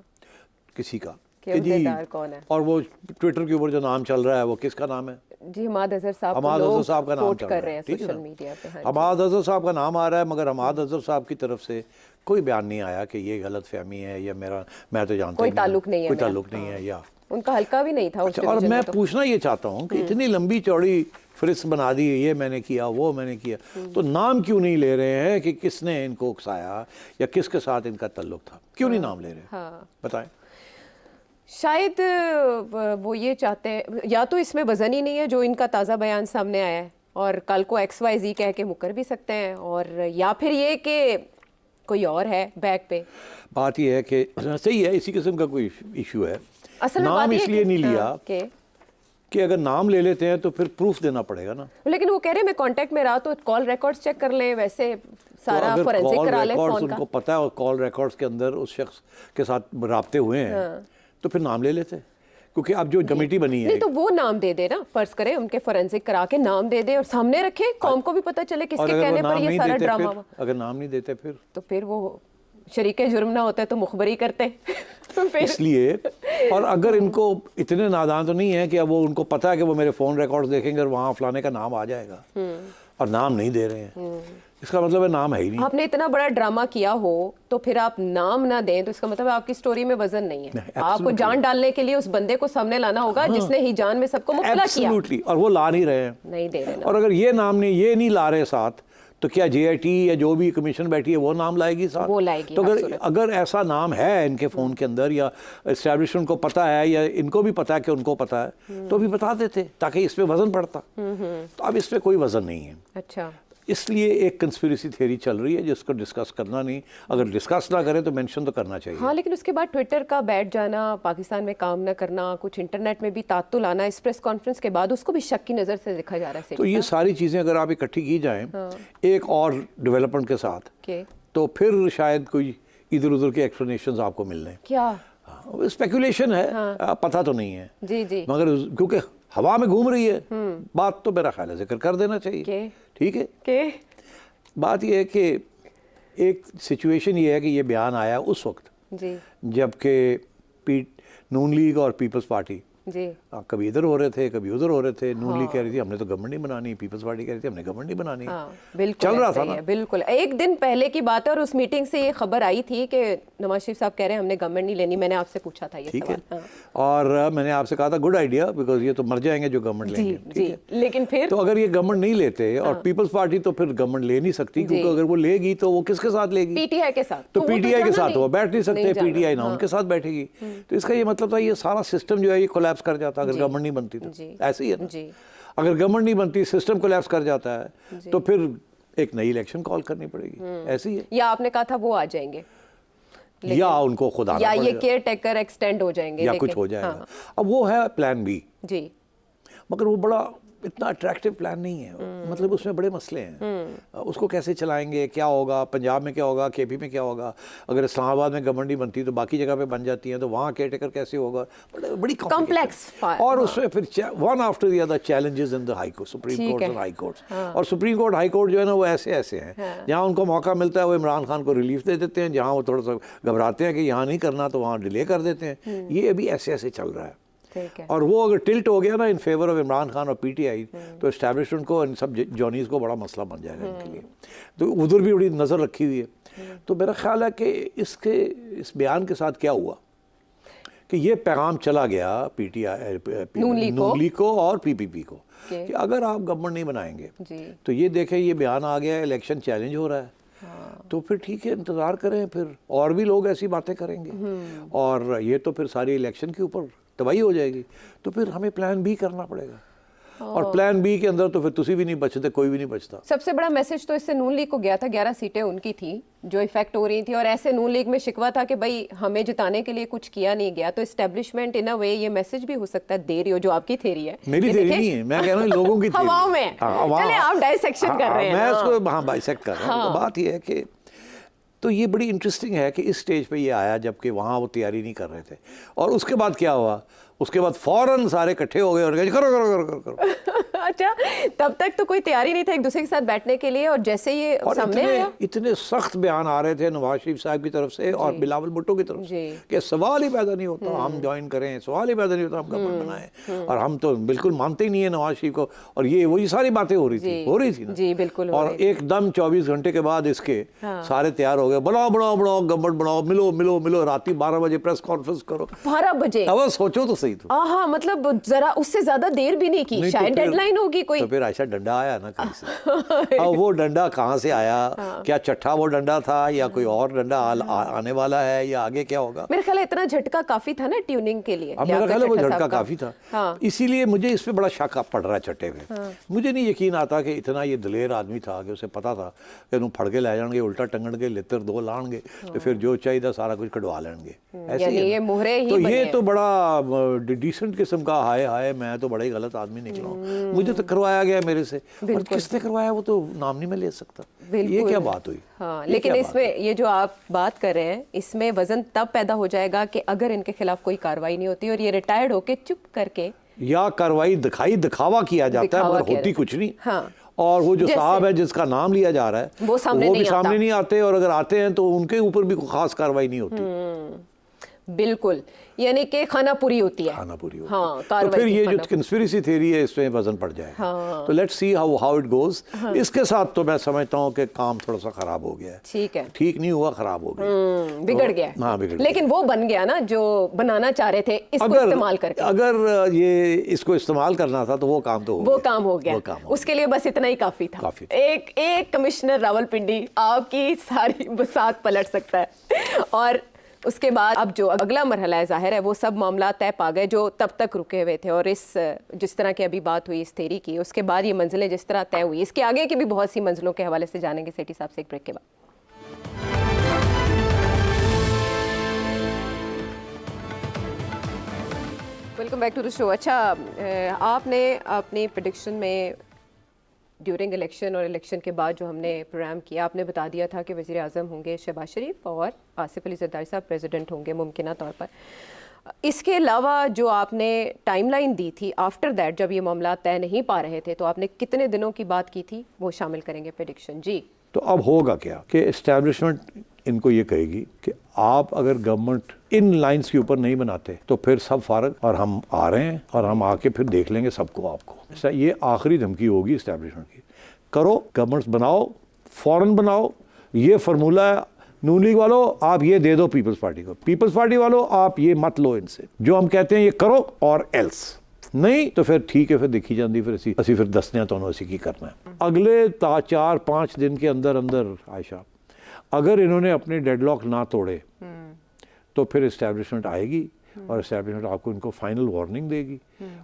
किसी का कि कि जी, उम्मीदवार कौन है। और वो ट्विटर के ऊपर जो नाम चल रहा है वो किसका नाम है? जी हमाद अजहर साहब को हमाद अजहर लोग साहब का नाम कोट चल कर रहा रहे है, हैं ठीक है सोशल ना? मीडिया पे। हाँ जी। हमाद अजहर साहब का नाम आ रहा है, मगर हमाद अजहर साहब की तरफ से कोई बयान नहीं आया कि ये गलत फहमी है या मैं तो जानता कोई ही ताल्लुक नहीं है, कोई मैं- ताल्लुक नहीं है या उनका हल्का भी नहीं था उस अच्छा। और डिवीजन मैं में तो। पूछना ये चाहता हूँ कि इतनी लंबी चौड़ी फहरिस्त बना दी, ये मैंने किया वो मैंने किया, तो नाम क्यों नहीं ले रहे हैं कि किसने इनको उकसाया या किसके साथ इनका ताल्लुक था? क्यों नहीं नाम ले रहे? हाँ बताएं। शायद वो ये चाहते हैं, या तो इसमें वजन ही नहीं है जो इनका ताज़ा बयान सामने आया है, और कल को XYZ कह के मुकर भी सकते हैं, और या फिर ये कि कोई और है बैक पे। बात यह है कि सही है, इसी किस्म का कोई इशू है। असल में नाम बात ये है इसलिए कि- नहीं लिया हाँ, कि अगर नाम ले लेते हैं तो फिर प्रूफ देना पड़ेगा ना। लेकिन वो कह रहे हैं मैं कांटेक्ट में रहा तो कॉल रिकॉर्ड्स चेक कर लें, वैसे सारा तो फोरेंसिक कॉल करा लें रिकॉर्ड्स फोन का। उनको पता है और कॉल रिकॉर्ड्स के अंदर उस शख्स के साथ राब्ते हुए हैं, हाँ। तो फिर नाम ले लेते, क्योंकि अब जो कमेटी बनी है नहीं तो वो नाम दे दे ना, फर्ज करें उनके फोरेंसिक करा के नाम दे दे और सामने रखे, कौम को भी पता चले और किसके अगर वो कहने पर नाम ये नहीं सारा देते ड्रामा फिर, हुआ। अगर नाम नहीं देते फिर तो फिर वो शरीके जुर्म ना होते तो मुखबरी करते फिर इसलिए। और अगर इनको इतने नादान तो नहीं है कि अब वो उनको पता है कि वो मेरे फ़ोन रिकॉर्ड्स देखेंगे और वहाँ फलाने का नाम आ जाएगा, और नाम नहीं दे रहे हैं, इसका मतलब है नाम है ही नहीं। आपने इतना बड़ा ड्रामा किया हो तो फिर आप नाम ना दें तो इसका मतलब है आपकी स्टोरी में वजन नहीं है। नहीं, आपको absolutely। जान डालने के लिए उस बंदे को सामने लाना होगा जिसने ही जान में सबको मुब्तला किया। एब्सोल्युटली, और वो ला नहीं रहे हैं। नहीं दे रहे ना। और अगर ये नाम नहीं ला रहे साथ, तो क्या JIT या जो भी कमीशन बैठी है वो नाम लाएगी साथ? वो लाएगी, तो हर अगर सूरत। अगर ऐसा नाम है इनके फ़ोन के अंदर या एस्टैब्लिशमेंट को पता है या इनको भी पता है कि उनको पता है, तो भी बता देते ताकि इस पे वजन पड़ता। तो अब इस पे कोई वजन नहीं है, अच्छा इसलिए एक कंस्पिरेसी थ्योरी चल रही है जिसको डिस्कस करना नहीं, अगर डिस्कस ना करें तो मेंशन तो करना चाहिए। हाँ, लेकिन उसके बाद ट्विटर का बैठ जाना, पाकिस्तान में काम न करना, कुछ इंटरनेट में भी तातुल आना, इस प्रेस कॉन्फ्रेंस के बाद उसको भी शक की नज़र से देखा जा रहा है। तो ये सारी चीज़ें अगर आप इकट्ठी की जाएं एक और डेवलपमेंट के साथ, के तो फिर शायद कोई इधर उधर के एक्सप्लेनेशंस आपको मिल रहे। क्या स्पेकुलेशन है, पता तो नहीं है, जी जी मगर क्योंकि हवा में घूम रही है बात, तो मेरा ख्याल है जिक्र कर देना चाहिए। के ठीक है, के बात यह है कि एक सिचुएशन ये है कि ये बयान आया उस वक्त जी जबकि नून लीग और पीपल्स पार्टी जी कभी इधर हो रहे थे कभी उधर हो रहे थे। नून लीग कह रही थी हमने तो गवर्नमेंट नहीं बनानी, पीपल्स पार्टी कह रही थी हमने गवर्नमेंट नहीं बनानी। हाँ, बिल्कुल चल रहा ऐसा था ही ना। है, बिल्कुल एक दिन पहले की बात है, और उस मीटिंग से ये खबर आई थी कि नवाज शरीफ साहब कह रहे हैं हमने गवर्नमेंट नहीं लेनी। मैंने आपसे पूछा था ये ठीक है, सवाल। हाँ। और मैंने आपसे कहा था गुड आइडिया, बिकॉज ये तो मर जाएंगे जो गवर्नमेंट जी लेंगे। जी ठीक है, लेकिन फिर तो अगर ये गवर्नमेंट नहीं लेते और पीपल्स पार्टी तो फिर गवर्नमेंट ले नहीं सकती, क्योंकि अगर वो लेगी तो वो किसके साथ लेगी? PTI के साथ। तो वो PTI के जाना साथ वो बैठ नहीं सकते, जाना। PTI ना उनके साथ बैठेगी। तो इसका ये मतलब था ये सारा सिस्टम जो है ये कोलैप्स कर जाता अगर गवर्नमेंट नहीं बनती तो। जी। ऐसे ही है ना, जी अगर गवर्नमेंट नहीं बनती सिस्टम कोलैप्स कर जाता है, तो फिर एक नई इलेक्शन कॉल करनी पड़ेगी। ऐसी है, या आपने कहा था वो आ जाएंगे या उनको खुद आना या ये पड़ेगा, केयर टेकर एक्सटेंड हो जाएंगे या लेकिन- कुछ हो जाएगा। हाँ, अब वो है प्लान बी, जी मगर वो बड़ा इतना अट्रैक्टिव प्लान नहीं है, मतलब उसमें बड़े मसले हैं। उसको कैसे चलाएंगे, क्या होगा, पंजाब में क्या होगा, KP में क्या होगा, अगर इस्लामाबाद में गवर्नमेंट नहीं बनती तो बाकी जगह पे बन जाती है, तो वहाँ केयर टेकर कैसे होगा, बड़ी Complex file, और उसमें फिर one after the other challenges in the high court, supreme ठीक कोर्ट है। और हाई कोर्ट। और सुप्रीम कोर्ट हाई कोर्ट जो है ना वो ऐसे ऐसे हैं, जहाँ उनको मौका मिलता है वो इमरान खान को रिलीफ दे देते हैं, जहाँ वो थोड़ा सा घबराते हैं कि यहाँ नहीं करना तो वहाँ डिले कर देते हैं। ये अभी ऐसे ऐसे चल रहा है। ठीक है। और वो अगर टिल्ट हो गया ना in favour of Imran Khan और PTI, तो एस्टैब्लिशमेंट को इन सब जॉनीज को बड़ा मसला बन जाएगा इनके लिए। तो उधर भी बड़ी नज़र रखी हुई है। तो मेरा ख्याल है कि इस बयान के साथ क्या हुआ कि ये पैगाम चला गया PTI नून लीग को और PPP को के। कि अगर आप गवर्नमेंट नहीं बनाएंगे जी तो ये देखें ये बयान आ गया, इलेक्शन चैलेंज हो रहा है, तो फिर ठीक है इंतज़ार करें, फिर और भी लोग ऐसी बातें करेंगे और ये तो फिर सारी इलेक्शन के ऊपर तबाही हो जाएगी। तो फिर हमें प्लान बी करना पड़ेगा, और प्लान बी के अंदर तो फिर तुसी भी नहीं बचते, कोई भी नहीं बचता। सबसे बड़ा मैसेज तो इससे नून लीग को गया था, 11 सीटें उनकी थी जो इफेक्ट हो रही थी, और ऐसे नून लीग में शिकवा था कि भाई हमें जिताने के लिए कुछ किया नहीं गया। तो एस्टेब्लिशमेंट इन अ वे ये मैसेज भी हो सकता है दे रही हो, जो आपकी थेरी है। मेरी ये थेरी देखें, नहीं है, मैं कह रहा हूँ लोगों की हवाओं theory। में। हाँ, हवा- चले आप डाइसेक्शन कर रहे हैं मैं ना। उसको हाँ बाइसेक्ट कर रहा हूँ। तो बात ये है कि तो ये बड़ी इंटरेस्टिंग है कि इस स्टेज पे ये आया जबकि वहाँ वो तैयारी नहीं कर रहे थे। और उसके बाद क्या हुआ, उसके बाद फौरन सारे इकट्ठे हो गए और कहे करो करो करो करो करो। अच्छा, तब तक तो कोई तैयारी नहीं था एक दूसरे के साथ बैठने के लिए, और जैसे ये और सामने आया इतने सख्त बयान आ रहे थे नवाज शरीफ साहब की तरफ से और बिलावल भुट्टो की तरफ से कि सवाल ही पैदा नहीं होता हम ज्वाइन करें, सवाल ही पैदा नहीं होता हम गवर्नमेंट बनाएं, और हम तो बिल्कुल मानते ही नहीं है नवाज शरीफ को, और ये वही सारी बातें हो रही थी ना जी बिल्कुल। और एकदम 24 घंटे के बाद इसके सारे तैयार हो गए, बनाओ बनाओ बनाओ गवर्नमेंट बनाओ, मिलो मिलो मिलो, रात 12 बजे प्रेस कॉन्फ्रेंस करो, 12 बजे। अब सोचो तो सही, तो हाँ मतलब जरा उससे ज्यादा देर भी नहीं की, शायद डेडलाइन होगी कोई। तो फिर ऐसा डंडा आया ना कहीं से। अब वो डंडा कहाँ से आया, क्या चट्ठा वो डंडा था या कोई और डंडा आने वाला है या आगे क्या होगा? मेरे ख्याल इतना झटका काफी था ना ट्यूनिंग के लिए। अब मेरा ख्याल है वो झटका काफी था, हाँ। इसीलिए मुझे इस पे बड़ा शक पड़ रहा है चट्टे पे। मुझे नहीं यकीन आता कि इतना ये दलेर आदमी था कि उसे पता था कि उन्होंने फड़ के ले जाएंगे, उल्टा टंगणगे, लित्र दो लाएंगे, तो फिर जो चाहिए सारा कुछ कटवा लेंगे। ऐसे ही ये मोहरे ही तो बने ये हैं। तो बड़ा डिसेंट किस्म का हाय हाय मैं तो बड़ा ही गलत आदमी निकला हूँ, मुझे तो करवाया गया मेरे से, और किसने करवाया वो तो नाम नहीं मैं ले सकता। ये क्या बात हुई? हाँ, लेकिन इसमें ये जो आप बात कर रहे हैं इसमें वजन तब पैदा हो जाएगा कि अगर इनके खिलाफ कोई कार्रवाई नहीं होती और ये रिटायर्ड होके चुप करके, या कार्रवाई दिखावा किया जाता है मगर होती कुछ नहीं। हाँ। और वो जो साहब है जिसका नाम लिया जा रहा है वो सामने भी सामने नहीं आते, और अगर आते हैं तो उनके ऊपर भी कोई खास कार्रवाई नहीं होती। बिल्कुल, यानी कि खाना पूरी होती है, खाना पूरी होती हाँ, है। तो फिर ये जो कंस्पिरेसी थ्योरी है इसमें वजन पड़ जाएगा। हाँ। तो let's see how it goes. इसके साथ तो मैं समझता हूँ कि काम थोड़ा सा खराब हो गया है। ठीक है, ठीक नहीं हुआ, खराब हो गया, बिगड़ गया। हाँ बिगड़ लेकिन वो बन गया ना जो बनाना चाह रहे थे इसको इस्तेमाल करके। अगर ये इसको इस्तेमाल करना था तो वो काम तो वो काम हो गया, उसके लिए बस इतना ही काफी था। एक कमिश्नर रावलपिंडी आपकी सारी बसात पलट सकता है। और उसके बाद अब जो अगला मरहला है, जाहिर है वो सब मामला तय पा गए जो तब तक रुके हुए थे, और इस जिस तरह की अभी बात हुई इस थ्योरी की, उसके बाद ये मंजिलें जिस तरह तय हुई, इसके आगे की भी बहुत सी मंजिलों के हवाले से जानेंगे सेठी साहब से एक ब्रेक के बाद। Welcome back to the show. अच्छा, आपने अपनी प्रेडिक्शन में ड्यूरिंग इलेक्शन और इलेक्शन के बाद जो हमने प्रोग्राम किया, आपने बता दिया था कि वज़ीर आज़म होंगे शहबाज शरीफ और आसिफ अली ज़रदारी साहब प्रेसिडेंट होंगे मुमकिना तौर पर। इसके अलावा जो आपने टाइमलाइन दी थी आफ्टर दैट, जब ये मामला तय नहीं पा रहे थे, तो आपने कितने दिनों की बात की थी, वो शामिल करेंगे प्रेडिक्शन जी। तो अब होगा क्या कि एस्टैब्लिशमेंट इनको ये कहेगी कि आप अगर गवर्नमेंट इन लाइंस के ऊपर नहीं बनाते तो फिर सब फारग, और हम आ रहे हैं और हम आके फिर देख लेंगे सबको आपको। ऐसा ये आखिरी धमकी होगी एस्टैब्लिशमेंट की। करो, गवर्नमेंट बनाओ, फौरन बनाओ। ये फार्मूला है, नून लीग वालों आप ये दे दो पीपल्स पार्टी को, पीपल्स पार्टी वालों आप ये मत लो इनसे, जो हम कहते हैं ये करो और एल्स नहीं तो फिर ठीक है, फिर देखी जाती, फिर असी फिर दसने तो असी की करना है। अगले 4-5 दिन के अंदर अंदर आयशा, अगर इन्होंने अपने डेडलॉक ना तोड़े तो फिर इस्टेब्लिशमेंट आएगी और इस्टेब्लिशमेंट आपको इनको फाइनल वार्निंग देगी,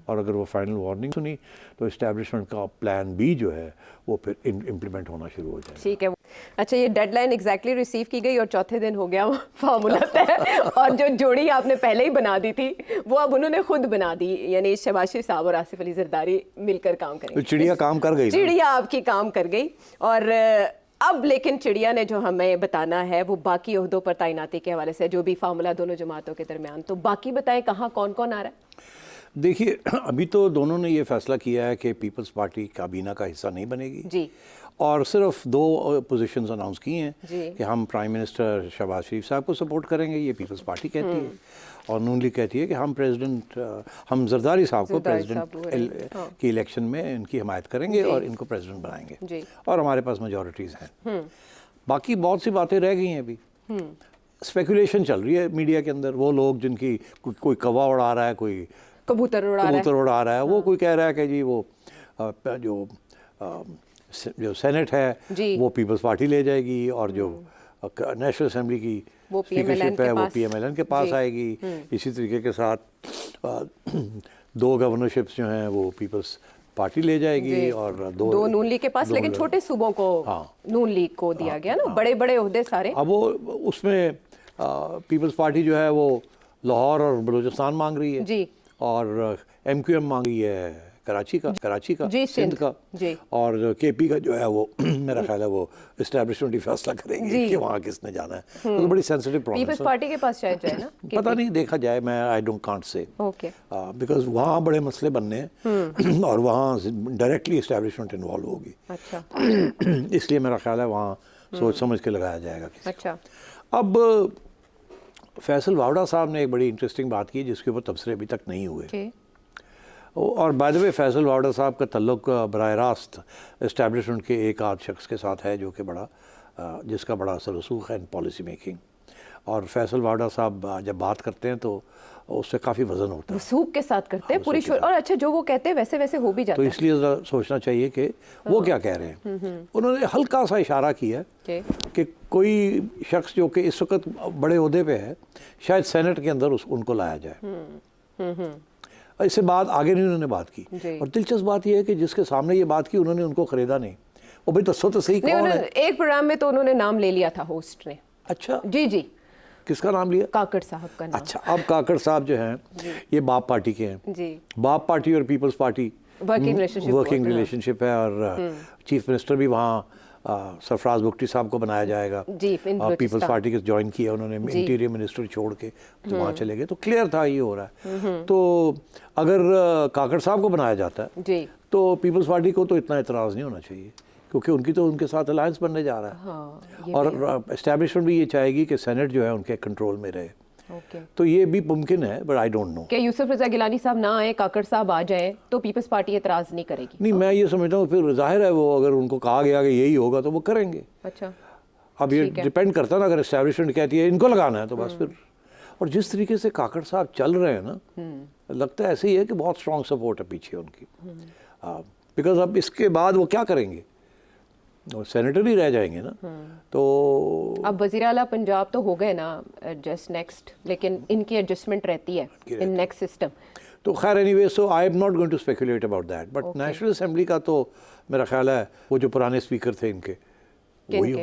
और अगर वो फाइनल वार्निंग सुनी तो इस्टेब्लिशमेंट का प्लान बी जो है वो फिर इम्प्लीमेंट होना शुरू हो जाएगा। ठीक है। अच्छा, ये डेडलाइन एग्जैक्टली रिसीव की गई और चौथे दिन हो गया फार्मूला तय, और जो जोड़ी आपने पहले ही बना दी थी वो अब उन्होंने खुद बना दी, यानी शहबाज शरीफ साहब और आसिफ अली जरदारी मिलकर काम करेंगे। तो चिड़िया काम कर गई, चिड़िया आपकी काम कर गई। और अब लेकिन चिड़िया ने जो हमें बताना है वो बाकी ओहदों पर तैनाती के हवाले से, जो भी फार्मूला दोनों जमातों के दरमियान, तो बाकी बताएं कहाँ कौन कौन आ रहा है। देखिए, अभी तो दोनों ने ये फैसला किया है कि पीपल्स पार्टी काबीना का हिस्सा नहीं बनेगी जी, और सिर्फ 2 पोजीशंस अनाउंस की हैं जी। कि हम प्राइम मिनिस्टर शहबाज शरीफ साहब को सपोर्ट करेंगे, ये पीपल्स पार्टी कहती है, और नून लीग कहती है कि हम हम जरदारी साहब को प्रेसिडेंट की इलेक्शन में इनकी हिमायत करेंगे और इनको प्रेसिडेंट बनाएंगे, और हमारे पास मेजॉरिटीज़ हैं। बाकी बहुत सी बातें रह गई हैं अभी। स्पेकुलेशन चल रही है मीडिया के अंदर, वो लोग जिनकी कोई कौवा उड़ा रहा है, कोई कबूतर उड़ा रहा है, वो कोई कह रहा है कि जी वो जो सेनेट है वो पीपल्स पार्टी ले जाएगी, और जो नेशनल असेंबली की स्पीकरशिप है वो PMLN के पास आएगी। इसी तरीके के साथ 2 गवर्नरशिप्स जो हैं वो पीपल्स पार्टी ले जाएगी, और 2 नून लीग के पास, लेकिन छोटे सूबों को नून लीग को दिया गया ना, बड़े बड़े ओहदे सारे। अब वो उसमें पीपल्स पार्टी जो है वो लाहौर और बलूचिस्तान मांग रही है जी, और MQM मांग रही है कराची का जी, सिंध का जी। और केपी का जो है वो मेरा ख्याल है वो इस्टेब्लिशमेंट ही फैसला करेंगे कि वहाँ किसने जाना है। तो बड़ी सेंसिटिव प्रॉब्लम पीपल्स पार्टी के पास शायद जाए ना, पता नहीं, देखा जाए। मैं I don't can't say okay. Because वहाँ बड़े मसले बनने हैं और वहाँ डायरेक्टली इस्टेब्लिशमेंट इन्वॉल्व होगी। अच्छा इसलिए मेरा ख्याल है वहाँ सोच समझ के लगाया जाएगा किसी को। अच्छा। अब फैसल वावड़ा साहब ने एक बड़ी इंटरेस्टिंग बात की जिसके ऊपर तबसरे अभी तक नहीं हुए। ओके। और बाय द वे फैसल वावड़ा साहब का तल्लुक बराह रास्त इस्टेब्लिशमेंट के एक आध शख्स के साथ है जो कि बड़ा जिसका बड़ा असर रसूख है इन पॉलिसी मेकिंग। और फैसल वावड़ा साहब जब बात करते हैं तो उससे काफ़ी वजन होता है, रसूख के साथ करते हैं पूरी और अच्छा जो वो कहते हैं वैसे वैसे हो भी जाता तो है। इसलिए ज़रा सोचना चाहिए कि वो क्या कह रहे हैं। उन्होंने हल्का सा इशारा किया कि कोई शख्स जो कि इस वक्त बड़े ओहदे पे है शायद सेनेट के अंदर उनको लाया जाए। इससे बात आगे नहीं उन्होंने बात की। और दिलचस्प बात यह है कि जिसके सामने ये बात की उन्होंने उनको ख़रीदा नहीं। वो भाई दसो तो सही कौन है। एक प्रोग्राम में तो उन्होंने नाम ले लिया था होस्ट ने। अच्छा जी जी। किसका नाम लिया? काकड़ साहब का नाम। अच्छा, अब काकड़ साहब जो हैं ये बाप पार्टी के हैं जी। बाप पार्टी और पीपल्स पार्टी वर्किंग रिलेशनशिप है और चीफ मिनिस्टर भी वहाँ सरफराज बुख्ती साहब को बनाया जाएगा जी। पीपल्स पार्टी के ज्वाइन किया उन्होंने, इंटीरियर मिनिस्टर छोड़ के तो वहाँ चले गए। तो क्लियर था ये हो रहा है। तो अगर काकड़ साहब को बनाया जाता है जी तो पीपल्स पार्टी को तो इतना एतराज़ नहीं होना चाहिए क्योंकि उनकी तो उनके साथ अलायंस बनने जा रहा है। हाँ, और एस्टेब्लिशमेंट भी ये चाहेगी कि सेनेट जो है उनके कंट्रोल में रहे। ओके। तो ये भी मुमकिन है बट आई डोंट नो कि यूसुफ रजा गिलानी साहब ना आए, काकड़ साहब आ जाएं तो पीपल्स पार्टी एतराज़ नहीं करेगी। नहीं, मैं ये समझता हूँ फिर जाहिर है वो अगर उनको कहा गया कि यही होगा तो वो करेंगे। अच्छा। अब ये डिपेंड करता है ना, अगर एस्टेब्लिशमेंट कहती है इनको लगाना है तो बस फिर। और जिस तरीके से काकड़ साहब चल रहे हैं ना, लगता है ऐसे ही है कि बहुत स्ट्रॉन्ग सपोर्ट है पीछे उनकी। बिकॉज अब इसके बाद वो क्या करेंगे, और सेनेटर ही रह जाएंगे ना। तो अब वज़ीर आला पंजाब तो हो गए ना एडजस्ट नेक्स्ट, लेकिन इनकी एडजस्टमेंट रहती है इन नेक्स्ट सिस्टम। तो खैर anyway, so I am not going to speculate about that. But national assembly का तो मेरा ख्याल है वो जो पुराने स्पीकर थे इनके वही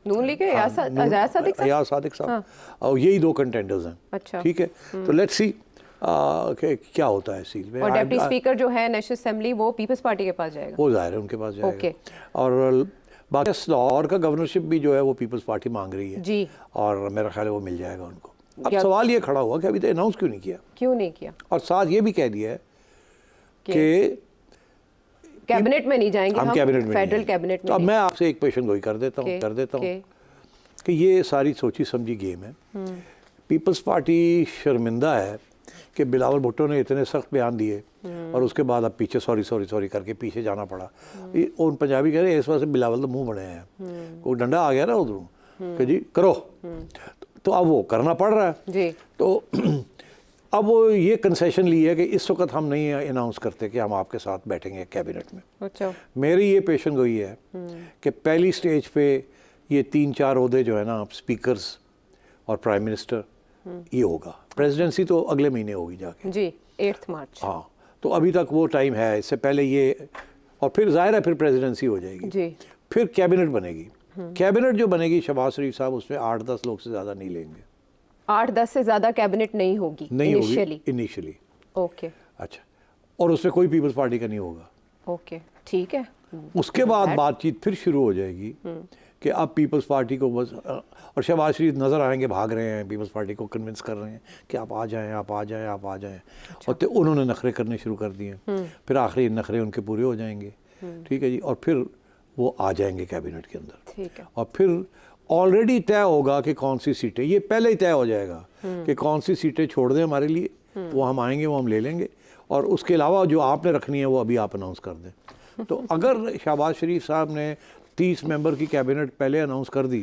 नून लीग के अयाज सादिक साहब और यही दो कंटेंडर्स हैं। अच्छा। ठीक है, तो लेट्स सी क्या होता है इस चीज़ में। और डिप्टी स्पीकर जो है नेशनल असेंबली वो पीपल्स पार्टी के पास जाएगा। वो जाहिर है उनके पास जाएगा। ओके। और बाकी लाहौर का गवर्नरशिप भी जो है वो पीपल्स पार्टी मांग रही है जी। और मेरा ख्याल है वो मिल जाएगा उनको। अब सवाल ये खड़ा हुआ कि अभी तो अनाउंस क्यों नहीं किया और साथ ये भी कह दिया है कि कैबिनेट में नहीं जाएंगे हम कैबिनेट में, फेडरल कैबिनेट में। तो अब मैं आपसे एक पेशन गोई कर देता हूँ कि ये सारी सोची समझी गेम है। पीपल्स पार्टी शर्मिंदा है कि बिलावल भुट्टो ने इतने सख्त बयान दिए और उसके बाद अब पीछे सॉरी करके पीछे जाना पड़ा। उन पंजाबी कह रहे हैं इस वजह से बिलावल तो मुंह बने हैं, कोई डंडा आ गया ना उधरों कि जी करो, तो अब वो करना पड़ रहा है जी। तो अब वो ये कंसेशन ली है कि इस वक्त हम नहीं अनाउंस करते कि हम आपके साथ बैठेंगे कैबिनेट में। अच्छा। मेरी ये पेशन गोई है कि पहली स्टेज पे ये 3-4 ओहदे जो है ना, स्पीकर्स और प्राइम मिनिस्टर, ये होगा। प्रेसिडेंसी तो अगले महीने होगी जाके जी, 8 मार्च। हाँ, तो अभी तक वो टाइम है। इससे पहले ये, और फिर जाहिर है फिर प्रेसिडेंसी हो जाएगी जी। फिर कैबिनेट बनेगी। कैबिनेट जो बनेगी शहबाज शरीफ साहब उसमें 8-10 लोग से ज़्यादा नहीं लेंगे। 8-10 से ज़्यादा कैबिनेट नहीं होगी इनिशियली। ओके। अच्छा, और उसमें कोई पीपल्स पार्टी का नहीं होगा। ओके, ठीक है। उसके बाद बातचीत फिर शुरू हो जाएगी कि अब पीपल्स पार्टी को बस, और शहबाज शरीफ नज़र आएंगे भाग रहे हैं, पीपल्स पार्टी को कन्विंस कर रहे हैं कि आप आ जाएं। अच्छा। और तो उन्होंने नखरे करने शुरू कर दिए। फिर आखिरी नखरे उनके पूरे हो जाएंगे। ठीक है जी, और फिर वो आ जाएंगे कैबिनेट के अंदर। ठीक है। और फिर ऑलरेडी तय होगा कि कौन सी सीटें, ये पहले ही तय हो जाएगा कि कौन सी सीटें छोड़ दें हमारे लिए, वो हम आएंगे, वो हम ले लेंगे, और उसके अलावा जो आपने रखनी है वो अभी आप अनाउंस कर दें। तो अगर शहबाज शरीफ साहब ने 30 मेंबर की कैबिनेट पहले अनाउंस कर दी,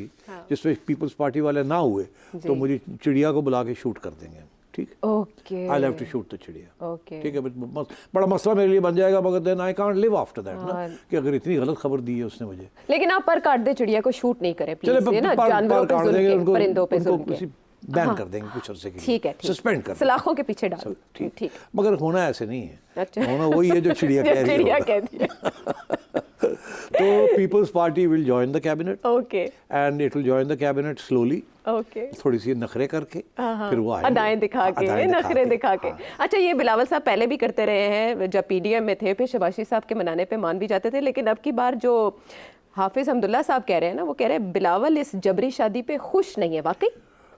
जिसमें पीपल्स पार्टी वाले ना हुए, तो मुझे चिड़िया को बुला के शूट कर देंगे। ठीक, okay, I have to shoot the चिड़िया। ओके, ठीक है, बड़ा मसला मेरे लिए बन जाएगा, मगर then I can't live after that ना, कि अगर इतनी गलत खबर दी है उसने मुझे। लेकिन आप पर काट दे चिड़िया को, शूट नहीं करें प्लीज, चले ना जानवरों पे जुल्म के, परिंदों पे जुल्म के, बैन कर देंगे कुछ अरसे के लिए। ठीक है, सस्पेंड कर, सलाखों के पीछे डाल। ठीक, मगर होना ऐसे नहीं है। अच्छा, होना वही है जो चिड़िया कह रही है। चिड़िया कहती है। तो People's Party will join the cabinet okay and it will join the cabinet slowly, okay, थोड़ी सी नखरे करके, फिर वो आएंगे अदाएं दिखा के, अदाएं नखरे दिखा के। हाँ। अच्छा, ये बिलावल साहब पहले भी करते रहे हैं, जब पीडीएम में थे फिर शबाशी साहब के मनाने पे मान भी जाते थे, लेकिन अब की बार जो हाफिज हमदुल्ला साहब कह रहे हैं ना, वो कह रहे हैं बिलावल इस जबरी शादी पे खुश नहीं है। वाकई?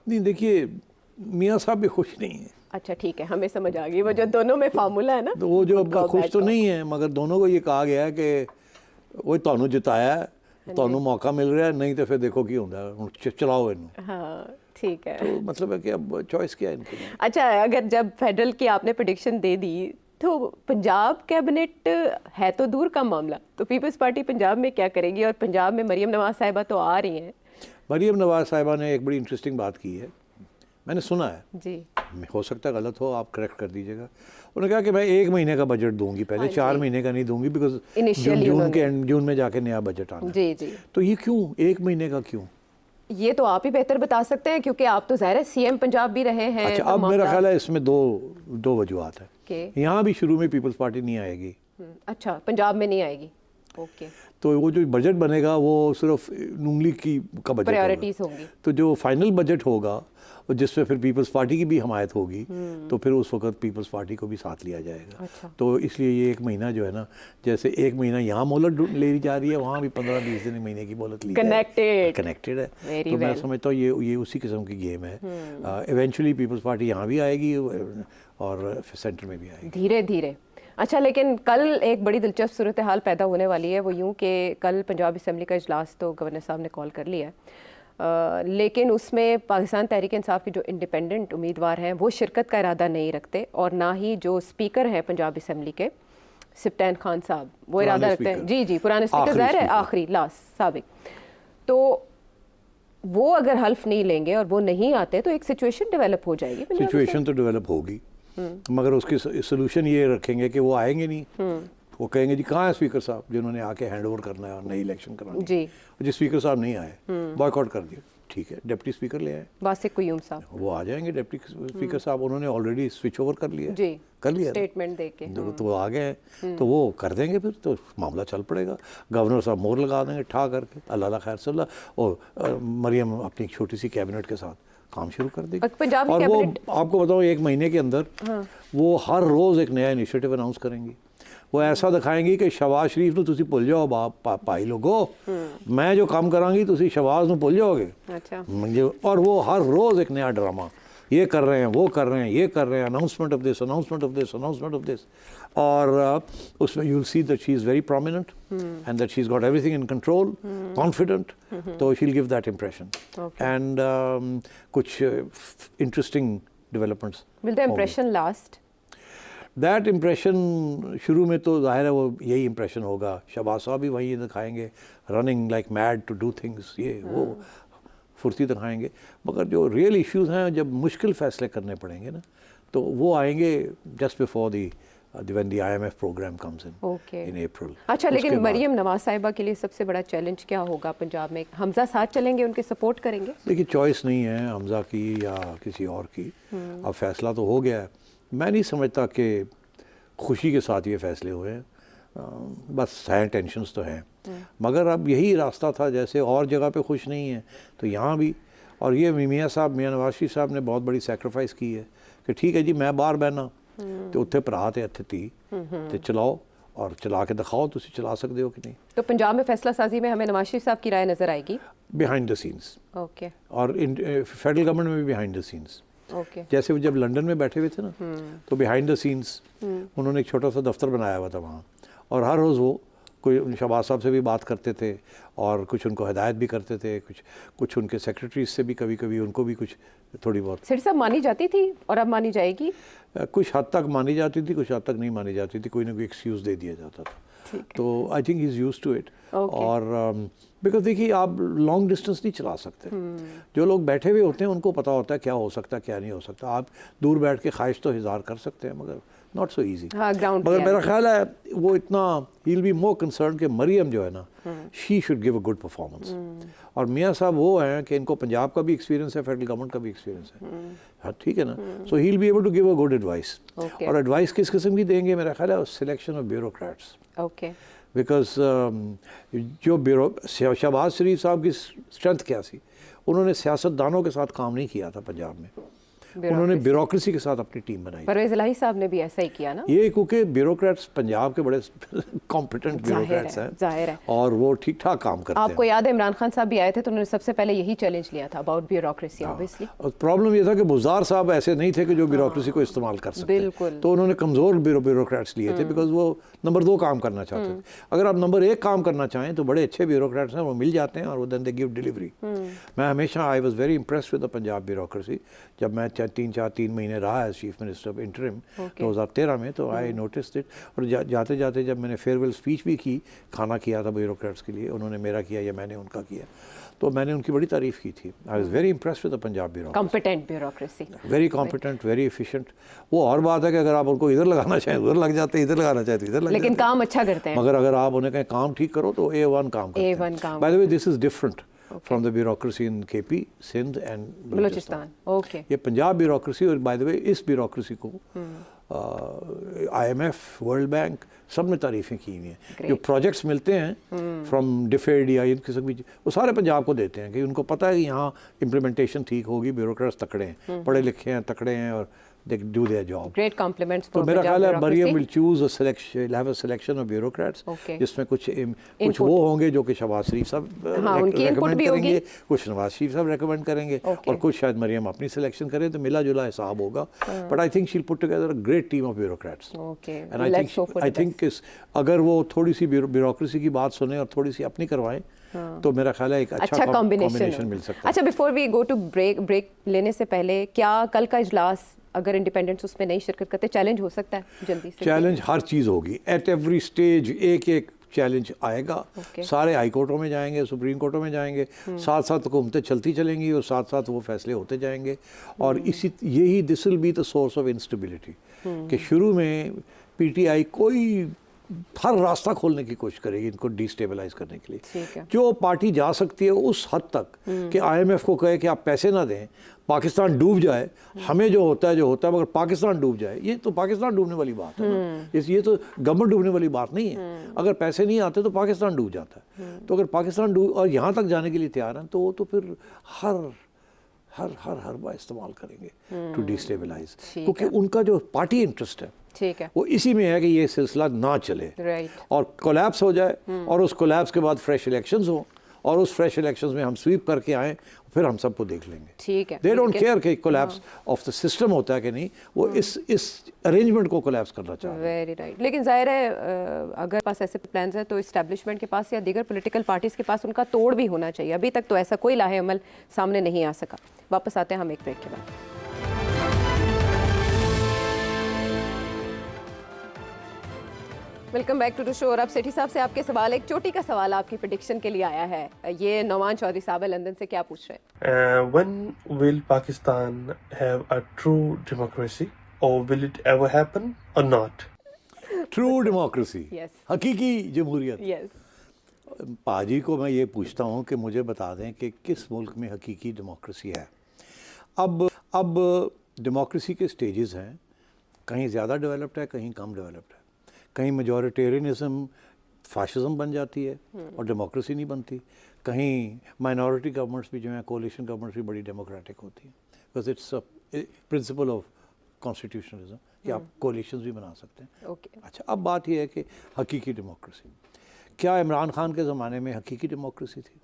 नहीं, देखिए मियाँ साहब भी खुश नहीं है। अच्छा ठीक है, हमें समझ आ गई, वो जो दोनों में फार्मूला है ना, तो वो जो good cop, खुश bad तो cop। नहीं है, मगर दोनों को ये कहा गया है कि वो ਤੁਹਾਨੂੰ जिताया है, ਤੁਹਾਨੂੰ मौका मिल रहा है, नहीं तो फिर देखो की होता है, ਹੁਣ चलाओ इन्हों। हाँ ठीक है। तो मतलब है कि अब चॉइस क्या है इनके लिए। अच्छा, अगर जब फेडरल की आपने प्रेडिक्शन दे दी, तो पंजाब कैबिनेट है तो दूर का मामला, तो पीपल्स पार्टी पंजाब में क्या करेगी? और पंजाब में मरियम नवाज साहिबा तो आ रही हैं। मरियम नवाज साहिबा ने एक बड़ी इंटरेस्टिंग बात की है, मैंने सुना है, जी, हो सकता है गलत हो, आप करेक्ट कर दीजिएगा। उन्होंने कहा कि मैं 1 महीने का बजट दूंगी, पहले हाँ 4 जी। महीने का नहीं दूंगी, बिकॉज Initially जून में जाके नया बजट आना है। जी जी, तो ये क्यों 1 महीने का क्यों? ये तो आप ही बेहतर बता सकते हैं, क्योंकि आप तो ज़ाहिर है सीएम पंजाब भी रहे हैं। अच्छा, तो अब मेरा मामला ख्याल है इसमें दो वजूहत है। के यहाँ भी शुरू में पीपल्स पार्टी नहीं आएगी, अच्छा, पंजाब में नहीं आएगी। ओके, तो वो जो बजट बनेगा वो सिर्फ नून लीग की का बजट होगा। प्रायोरिटीज होंगी। तो जो फाइनल बजट होगा और जिसमें फिर पीपल्स पार्टी की भी हमायत होगी, तो फिर उस वक्त पीपल्स पार्टी को भी साथ लिया जाएगा। अच्छा। तो इसलिए ये 1 महीना जो है ना, जैसे 1 महीना यहाँ मोहलत ले जा रही है, वहाँ भी 15-20 दिन महीने की मोहलत ली कनेक्टेड है। Very तो मैं well। समझता हूँ ये उसी किस्म की गेम है। इवेंचुअली पीपल्स पार्टी यहाँ भी आएगी और सेंटर में भी आएगी धीरे धीरे। अच्छा, लेकिन कल एक बड़ी दिलचस्प सूरत हाल पैदा होने वाली है, वो यूँ कि कल पंजाब असम्बली का इजलास तो गवर्नर साहब ने कॉल कर लिया है, लेकिन उसमें पाकिस्तान तहरीक इंसाफ के जो इंडिपेंडेंट उम्मीदवार हैं वो शिरकत का इरादा नहीं रखते, और ना ही जो स्पीकर हैं पंजाब असम्बली के सिप्तान खान साहब वो इरादा रखते हैं। जी जी, पुराने स्पीकर, ज़ाहिर है आखिरी लास्ट साबिक। तो वो अगर हल्फ नहीं लेंगे और वो नहीं आते तो एक सिचुएशन डेवलप हो जाएगी। सिचुएशन तो डेवलप होगी, मगर उसकी सोल्यूशन ये रखेंगे कि वो आएंगे नहीं, वो कहेंगे जी कहाँ है स्पीकर साहब जिन्होंने आके हैंड ओवर करना है और नई इलेक्शन करानी जी। है। जी स्पीकर साहब नहीं आए, बॉयकॉट कर दिया, ठीक है डिप्टी स्पीकर ले आए, वासिक कुयूम साहब वो आ जाएंगे। डिप्टी स्पीकर साहब उन्होंने ऑलरेडी स्विच ओवर कर लिया, जी, कर लिया स्टेटमेंट देके तो वो आ गए हैं, तो वो कर देंगे, फिर तो मामला चल पड़ेगा। गवर्नर साहब मोहर लगा देंगे ठा करके, अल्लाह खैर सल्ला, और मरियम अपनी छोटी सी कैबिनेट के साथ काम शुरू कर देगी। पंजाब में और वो कैबिनेट आपको बताऊँ 1 महीने के अंदर वो हर रोज़ एक नया इनिशिएटिव अनाउंस करेंगी। वो ऐसा दिखाएंगी कि शहबाज शरीफ ਨੂੰ ਤੁਸੀਂ ਭੁੱਲ ਜਾਓ भाई लोगों, मैं जो काम करांगी तुसी शहबाज ਨੂੰ ਭੁੱਲ जाओगे। अच्छा, और वो हर रोज़ एक नया ड्रामा, ये कर रहे हैं, वो कर रहे हैं, ये कर रहे हैं, announcement of this, announcement of this, announcement of this, और उसमें you will see that she is very prominent and that she is got everything in control, confident, तो she will give that impression. And कुछ interesting developments will the impression last? That impression शुरू में तो जाहिर है वो यही impression होगा, शहबाज साहब भी वही दिखाएंगे, running like mad to do things, ये वो फुर्ती दिखाएंगे, मगर जो रियल इश्यूज हैं, जब मुश्किल फ़ैसले करने पड़ेंगे ना, तो वो आएंगे just before when the IMF program comes in April। अच्छा, लेकिन मरियम नवाज साहिबा के लिए सबसे बड़ा चैलेंज क्या होगा पंजाब में? हमजा साथ चलेंगे, उनके सपोर्ट करेंगे? देखिए चॉइस नहीं है हमजा की या किसी और की, अब फैसला तो हो गया है। मैं नहीं समझता कि खुशी के साथ ये फैसले हुए हैं, बस हैं टेंशन्स तो हैं, मगर अब यही रास्ता था, जैसे और जगह पे खुश नहीं है तो यहाँ भी। और ये मियाँ नवाज शरीफ साहब ने बहुत बड़ी सैक्रिफाइस की है कि ठीक है जी मैं बाहर बहना तो उत्थे भरा ते हत्थे धी ते चलाओ, और चला के दिखाओ तुसी चला सकते हो कि नहीं। तो पंजाब में फैसला साजी में हमें नवाज शरीफ साहब की राय नजर आएगी बिहाइंड द सीन्स, ओके, और फेडरल गवर्नमेंट में भी बिहाइंड द सीन्स। ओके, जैसे वो जब लंदन में बैठे हुए थे ना, तो बिहाइंड द सीन्स उन्होंने एक छोटा सा दफ्तर बनाया हुआ था वहाँ, और हर रोज़ वो कोई शहबाज साहब से भी बात करते थे और कुछ उनको हिदायत भी करते थे, कुछ उनके सेक्रेटरीज से भी कभी कभी उनको भी कुछ थोड़ी बहुत सिर साहब मानी जाती थी और अब मानी जाएगी? कुछ हद तक मानी जाती थी, कुछ हद तक नहीं मानी जाती थी, कोई ना कोई एक्सक्यूज़ दे दिया जाता था। तो I think he is used to it. और बिकॉज देखिए आप लॉन्ग डिस्टेंस नहीं चला सकते, जो लोग बैठे हुए होते हैं उनको पता होता है क्या हो सकता है क्या नहीं हो सकता। आप दूर बैठ के ख्वाहिश तो इज़हार कर सकते हैं, मगर नॉट सो ईजी। मगर मेरा ख्याल है वो इतना ही विल बी मोर कंसर्न कि मरियम जो है ना, she should give a good performance. और मियाँ साहब वो हैं कि इनको पंजाब का भी एक्सपीरियंस है, फेडरल गवर्नमेंट का भी एक्सपीरियंस है, हाँ ठीक है ना, so he will be able to give a good advice. और एडवाइस किस किस्म की देंगे? मेरा ख्याल है selection of bureaucrats, okay, because जो ब्यूरो शहबाज शरीफ साहब की स्ट्रेंथ क्या थी, उन्होंने सियासतदानों के साथ काम नहीं किया था पंजाब में, उन्होंने ब्यूरोक्रेसी के साथ अपनी टीम बनाई। परवेज़ इलाही साहब ने भी ऐसा ही किया ना। ये क्योंकि ब्यूरोक्रेट्स पंजाब के बड़े कॉम्पिटेंट ब्यूरोक्रेट्स हैं, जाहिर है, और वो ठीक ठाक काम करते हैं। आपको याद है इमरान खान साहब भी आए थे तो उन्होंने सबसे पहले यही चैलेंज लिया था अबाउट ब्यूरोक्रेसी ऑब्वियसली। प्रॉब्लम ये था कि बुज़दार साहब ऐसे नहीं थे कि जो ब्यूरोक्रेसी को इस्तेमाल कर सकते, बिल्कुल। तो उन्होंने कमज़ोर ब्यूरोक्रेट्स लिए थे, बिकॉज वो नंबर 2 काम करना चाहते थे। अगर आप नंबर 1 काम करना चाहें तो बड़े अच्छे ब्यूरोक्रेट्स हैं, वो मिल जाते हैं और वो देन दे गिव डिलीवरी। मैं हमेशा I was very impressed with the Punjab bureaucracy. जब मैं 3 महीने रहा है चीफ मिनिस्टर ऑफ इंटरिम 2013 में, तो आई नोटिस्ड इट। और जाते जाते जब मैंने फेयरवेल स्पीच भी की, खाना किया था ब्यूरोक्रेट्स के लिए, उन्होंने मेरा किया या मैंने उनका किया, तो मैंने उनकी बड़ी तारीफ़ की थी। I was very impressed with the Punjab bureaucracy, competent bureaucracy, very competent, very efficient. वो और बात है कि अगर आप उनको इधर लगाना चाहें उधर लग जाते, इधर लगाना चाहें तो इधर लग लेकिन जाते। काम अच्छा करते हैं। मगर अगर आप उन्हें कहें काम ठीक करो तो A1 काम करते हैं। A1 काम। By the way this is different from the bureaucracy in KP, Sindh and Balochistan. Okay, ये पंजाब ब्यूरोक्रेसी, और बाय द वे इस ब्यूरोक्रेसी को IMF, वर्ल्ड बैंक सब ने तारीफ़ें की हुई हैं। जो प्रोजेक्ट्स मिलते हैं फ्रॉम डिफेड या इन किस्म की, वो सारे पंजाब को देते हैं कि उनको पता है कि यहाँ इम्प्लीमेंटेशन ठीक होगी, ब्यूरोक्रेट्स तकड़े हैं, पढ़े लिखे हैं, तकड़े हैं, और they do their job. Great compliments तो फॉर मेरा ख्याल है Punjab Maryam bureaucracy. will choose a selection, have a selection of bureaucrats, Okay. जिसमें कुछ वो होंगे जो कि शहबाज शरीफ साहब उनकी input recommend भी होगी। करेंगे, कुछ नवाज शरीफ साहब recommend करेंगे, Okay. और कुछ शायद मरियम अपनी सिलेक्शन करें, तो मिला जुला हिसाब होगा। But I think she'll put together a great team of bureaucrats. Okay, And I let's hope for the think अगर वो थोड़ी सी ब्यूरोक्रेसी की बात सुने और थोड़ी सी अपनी करवाएं, तो मेरा ख्याल है एक अच्छा कॉम्बिनेशन मिल सकता है। अच्छा, before we go to break लेने से पहले, क्या कल का इजलास अगर इंडिपेंडेंट्स उसमें नहीं शिरकत करते, चैलेंज हो सकता है जल्दी से? चैलेंज हर चीज़ होगी, एट एवरी स्टेज एक चैलेंज आएगा। सारे हाई कोर्टों में जाएंगे, सुप्रीम कोर्टों में जाएंगे, साथ साथ हुकूमतें चलती चलेंगी और साथ साथ वो फैसले होते जाएंगे। और यही this will be the source of instability, कि शुरू में PTI कोई हर रास्ता खोलने की कोशिश करेगी इनको डिस्टेबलाइज करने के लिए। जो पार्टी जा सकती है उस हद तक कि IMF को कहे कि आप पैसे ना दें, पाकिस्तान डूब जाए, हमें जो होता है मगर पाकिस्तान डूब जाए, ये तो पाकिस्तान डूबने वाली बात है ना। ये तो गवर्नमेंट डूबने वाली बात नहीं है। अगर पैसे नहीं आते तो पाकिस्तान डूब जाता है। तो अगर पाकिस्तान डूब और यहाँ तक जाने के लिए तैयार हैं, तो वो तो फिर हर बार इस्तेमाल करेंगे टू डिस्टेबलाइज, क्योंकि उनका जो पार्टी इंटरेस्ट है ठीक है, वो इसी में है कि ये सिलसिला ना चले और कोलैप्स हो जाए, और उस कोलैप्स के बाद फ्रेश इलेक्शंस हो, और उस फ्रेश इलेक्शंस में हम स्वीप करके आए, फिर हम सबको देख लेंगे। ठीक है, दे डोंट केयर कि कोलैप्स ऑफ द सिस्टम होता है कि नहीं, वो इस अरेंजमेंट को कोलैप्स करना चाहते हैं। Very right. लेकिन जाहिर है अगर पास ऐसे प्लान्स हैं तो इस्टेब्लिशमेंट के पास या दीगर पॉलिटिकल पार्टीज के पास उनका तोड़ भी होना चाहिए। अभी तक तो ऐसा कोई लाहे अमल सामने नहीं आ सका। वापस आते हैं हम एक ब्रेक के बाद। Welcome back to the show. और अब सेठी साहब से आपके सवाल, एक चोटी का सवाल आपकी प्रेडिक्शन के लिए आया है। ये नौमान चौधरी साहब है लंदन से, क्या पूछ रहे हैं? When will Pakistan have a true democracy, or will it ever happen or not? True democracy, Yes. हकीकी जमहूरियत। यस, पाजी को मैं ये पूछता हूँ कि मुझे बता दें कि किस मुल्क में हकीकी डेमोक्रेसी है। अब डेमोक्रेसी के स्टेजेस हैं, कहीं ज़्यादा डेवलप्ड है, कहीं कम डेवलप्ड है। कहीं मेजॉरिटेरियनिज्म फाशिज्म बन जाती है और डेमोक्रेसी नहीं बनती। कहीं माइनॉरिटी गवर्नमेंट्स भी जो हैं, कोalition गवर्नमेंट्स भी बड़ी डेमोक्रेटिक होती हैं, because it's a principle of constitutionalism कि आप कोalitions भी बना सकते हैं। ओके, अच्छा, अब बात यह है कि हकीकी डेमोक्रेसी, क्या इमरान खान के ज़माने में हकीकी डेमोक्रेसी थी?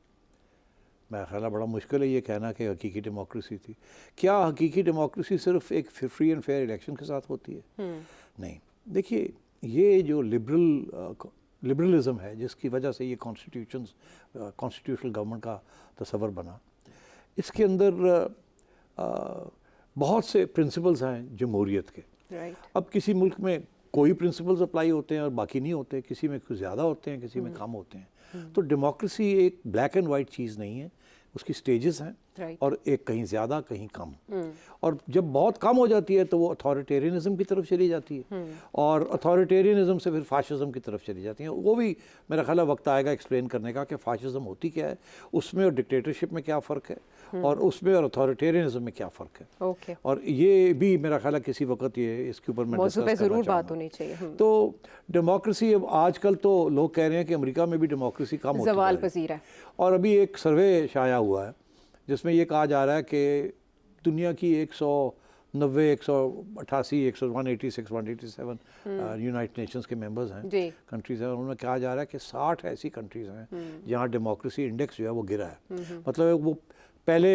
मेरा ख्याल है बड़ा मुश्किल है ये कहना कि हकीकी डेमोक्रेसी थी। क्या हकीकी डेमोक्रेसी सिर्फ एक फ्री एंड फेयर इलेक्शन के साथ होती है? नहीं। देखिए, ये जो लिबरलिज़म है जिसकी वजह से ये कॉन्स्टिट्यूशनल गवर्नमेंट का तस्वर बना, इसके अंदर बहुत से प्रिंसिपल्स हैं जमहूरियत के। राइट। अब किसी मुल्क में कोई प्रिंसिपल्स अप्लाई होते हैं और बाकी नहीं होते, किसी में कुछ ज़्यादा होते हैं, किसी में कम होते हैं। तो डेमोक्रेसी एक ब्लैक एंड वाइट चीज़ नहीं है, उसकी स्टेजेस हैं। Right. और एक कहीं ज़्यादा कहीं कम। और जब बहुत कम हो जाती है तो वो अथॉरिटेरियनिज्म की तरफ चली जाती है, और अथॉरिटेरियनिज्म से फिर फाशिज्म की तरफ चली जाती है। वो भी मेरा ख्याल है वक्त आएगा एक्सप्लेन करने का कि फाशिज्म होती क्या है, उसमें और डिक्टेटरशिप में क्या फ़र्क है, और उसमें और अथॉरिटेरियनिज्म में क्या फ़र्क है। ओके, और ये भी मेरा ख्याल है किसी वक्त ये इसके ऊपर मैं मौजू पे डिस्कस करना ज़रूर बात चाहूँगा। होनी चाहिए। तो डेमोक्रेसी अब आजकल तो लोग कह रहे हैं कि अमेरिका में भी डेमोक्रेसी कम होती ज़वाल जा रही है। पज़ीर है। और अभी एक सर्वे शाया हुआ है जिसमें ये कहा जा रहा है कि दुनिया की 190, 188, 186, 187 यूनाइटेड नेशंस के मेंबर्स हैं, जी। कंट्रीज़ हैं, उन्होंने कहा जा रहा है कि 60 ऐसी कंट्रीज़ हैं जहाँ डेमोक्रेसी इंडेक्स जो है वो गिरा है। मतलब वो पहले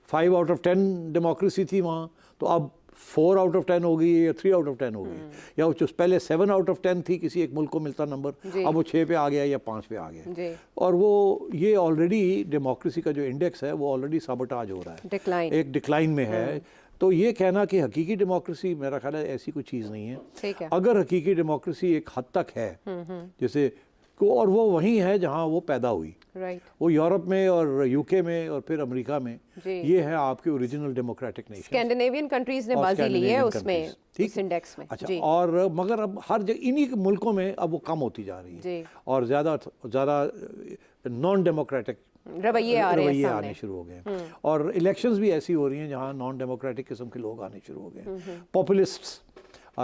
5 आउट ऑफ 10 डेमोक्रेसी थी वहाँ, तो अब 4 आउट ऑफ 10 हो गई या 3 आउट ऑफ 10 हो गई, या वो जो पहले 7 आउट ऑफ 10 थी किसी एक मुल्क को मिलता नंबर, जी। अब वो 6 पे आ गया या 5 पे आ गया। जी, और वो ये ऑलरेडी डेमोक्रेसी का जो इंडेक्स है वो ऑलरेडी साबोटाज हो रहा है, डिक्लाइन। एक डिक्लाइन में है। तो ये कहना कि हकीकी डेमोक्रेसी, मेरा ख्याल है ऐसी कोई चीज़ नहीं है। ठीक है। अगर हकीकी डेमोक्रेसी एक हद तक है, जैसे और वो वहीं है जहाँ वो पैदा हुई, राइट। वो यूरोप में और यूके में और फिर अमेरिका में, जी। ये है आपके original democratic nation. Scandinavian countries ने और बाजी ली है स्कैंडिनेवियन उसमें, countries, ठीक इस इंडेक्स में। अच्छा, जी, और मगर अब हर जगह इन्हीं मुल्कों में अब वो कम होती जा रही है, जी। और ज़्यादा नॉन डेमोक्रेटिक रवैये आ रहे हैं रवैये सामने। आने शुरू हो गए हैं। और इलेक्शंस भी ऐसी हो रही हैं जहाँ नॉन डेमोक्रेटिक किस्म के लोग आने शुरू हो गए हैं, पॉपुलिस्ट्स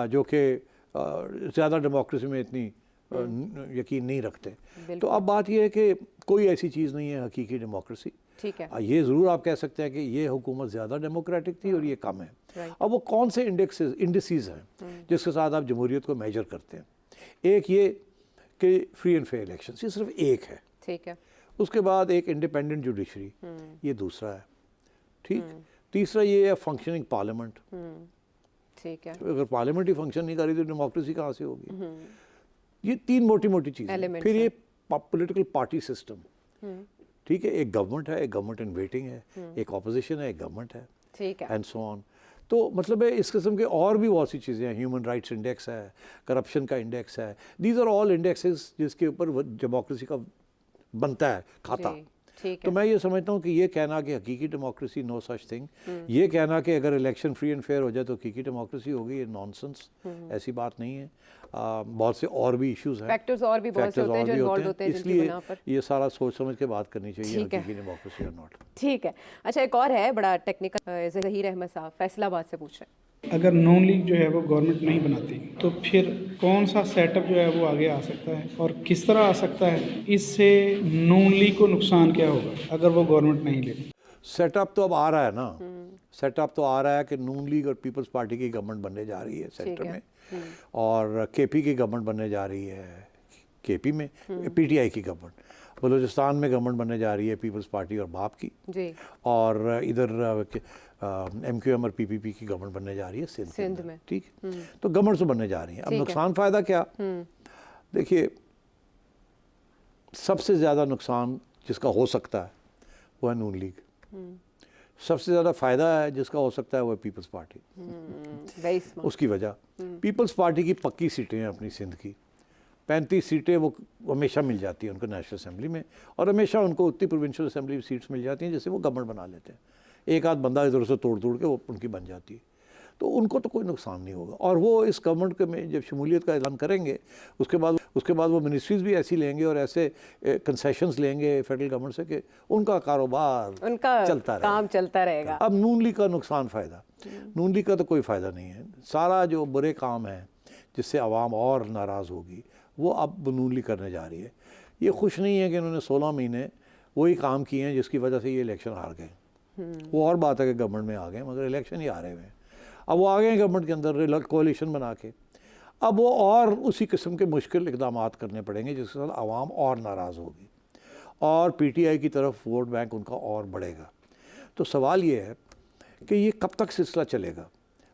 जो कि ज़्यादा डेमोक्रेसी में इतनी यकीन नहीं रखते। तो अब बात यह है कि कोई ऐसी चीज़ नहीं है हकीकी डेमोक्रेसी। ठीक है। ये ज़रूर आप कह सकते हैं कि ये हुकूमत ज़्यादा डेमोक्रेटिक थी और ये कम है। Right. अब वो कौन से इंडिसेस हैं जिसके साथ आप जमहूरियत को मेजर करते हैं? एक ये कि फ्री एंड फेयर इलेक्शन, ये सिर्फ एक है। ठीक है। उसके बाद एक इंडिपेंडेंट जुडिशरी, ये दूसरा है, ठीक। तीसरा ये है फंक्शनिंग पार्लियामेंट। ठीक है। अगर पार्लियामेंट ही फंक्शन नहीं करी तो डेमोक्रेसी कहाँ से होगी? ये 3 मोटी मोटी चीज़ें। Elements फिर हैं। ये पॉलिटिकल पार्टी सिस्टम, ठीक है, एक गवर्नमेंट है, एक गवर्नमेंट इन वेटिंग है, एक ऑपोजिशन है, एक गवर्नमेंट है, ठीक है। And so on. तो मतलब है इस किस्म के और भी बहुत सी चीज़ें हैं। ह्यूमन राइट्स इंडेक्स है, करप्शन का इंडेक्स है, दीज आर ऑल इंडेक्सेस जिसके ऊपर डेमोक्रेसी का बनता है खाता। जी, ठीक तो है। मैं ये समझता हूँ कि ये कहना कि हकीकी डेमोक्रेसी नो सच थिंग, ये कहना कि अगर इलेक्शन फ्री एंड फेयर हो जाए तो हकीकी डेमोक्रेसी होगी, ये नॉनसेंस, ऐसी बात नहीं है। बहुत से और भी इश्यूज हैं, फैक्टर्स और भी बहुत से फैक्टर्स होते हैं और जो भी इन्वॉल्व होते हैं जिनकी इसलिए बिना पर। ये सारा सोच समझ के बात करनी चाहिए, ठीक है। हकीकी डेमोक्रेसी और नॉट। ठीक है। अच्छा, एक और है बड़ा टेक्निकल, ज़हीर अहमद साहब फैसलाबाद से पूछ रहे हैं। अगर नून लीग जो है वो गवर्नमेंट नहीं बनाती तो फिर कौन सा सेटअप जो है वो आगे आ सकता है और किस तरह आ सकता है? इससे नून लीग को नुकसान क्या होगा अगर वो गवर्नमेंट नहीं लेती? सेटअप तो अब आ रहा है ना, सेटअप तो आ रहा है कि नून लीग और पीपल्स पार्टी की गवर्नमेंट बनने जा रही है सेंटर है। में, और केपी की गवर्नमेंट बनने जा रही है, केपी में पीटीआई की गवर्नमेंट, बलूचिस्तान में गवर्नमेंट बनने जा रही है पीपल्स पार्टी और बाप की, जी, और इधर एमक्यूएम और पीपीपी की गवर्नमेंट बनने जा रही है सिंध सिंध में। ठीक है। तो गवर्नमेंट तो बनने जा रही है। अब ठीक है। नुकसान फ़ायदा क्या? देखिए, सबसे ज़्यादा नुकसान जिसका हो सकता है वो है नून लीग, सबसे ज़्यादा फ़ायदा है जिसका हो सकता है वो है पीपल्स पार्टी। Very smart. उसकी वजह, पीपल्स पार्टी की पक्की सीटें हैं अपनी सिंध की, 35 सीटें वो हमेशा मिल जाती हैं उनको नेशनल असेंबली में, और हमेशा उनको उतनी प्रोविंशियल असेंबली सीट्स मिल जाती हैं जिससे वो गवर्नमेंट बना लेते हैं। एक आध बंदा इधर से तोड़ के वो उनकी बन जाती है, तो उनको तो कोई नुकसान नहीं होगा। और वो इस गवर्नमेंट के में जब शमूलियत का ऐलान करेंगे उसके बाद वो मिनिस्ट्रीज़ भी ऐसी लेंगे और ऐसे कंसेशंस लेंगे फेडरल गवर्नमेंट से कि उनका कारोबार उनका चलता रहेगा, काम चलता रहेगा। अब नून लीग का नुकसान फ़ायदा, नून लीग का तो कोई फ़ायदा नहीं है। सारा जो बुरे काम है जिससे आवाम और नाराज़ होगी वो अब नून लीग करने जा रही है। ये खुश नहीं है कि इन्होंने 16 महीने वही काम किए हैं जिसकी वजह से ये इलेक्शन हार गए। वो और बात है कि गवर्नमेंट में आ गए मगर इलेक्शन ही हारे हुए हैं। अब वो आ गए हैं गवर्नमेंट के अंदर कोalition बना के, अब वो और उसी किस्म के मुश्किल इक़दाम करने पड़ेंगे जिसके साथ आवाम और नाराज़ होगी और पीटीआई की तरफ वोट बैंक उनका और बढ़ेगा। तो सवाल ये है कि ये कब तक सिलसिला चलेगा।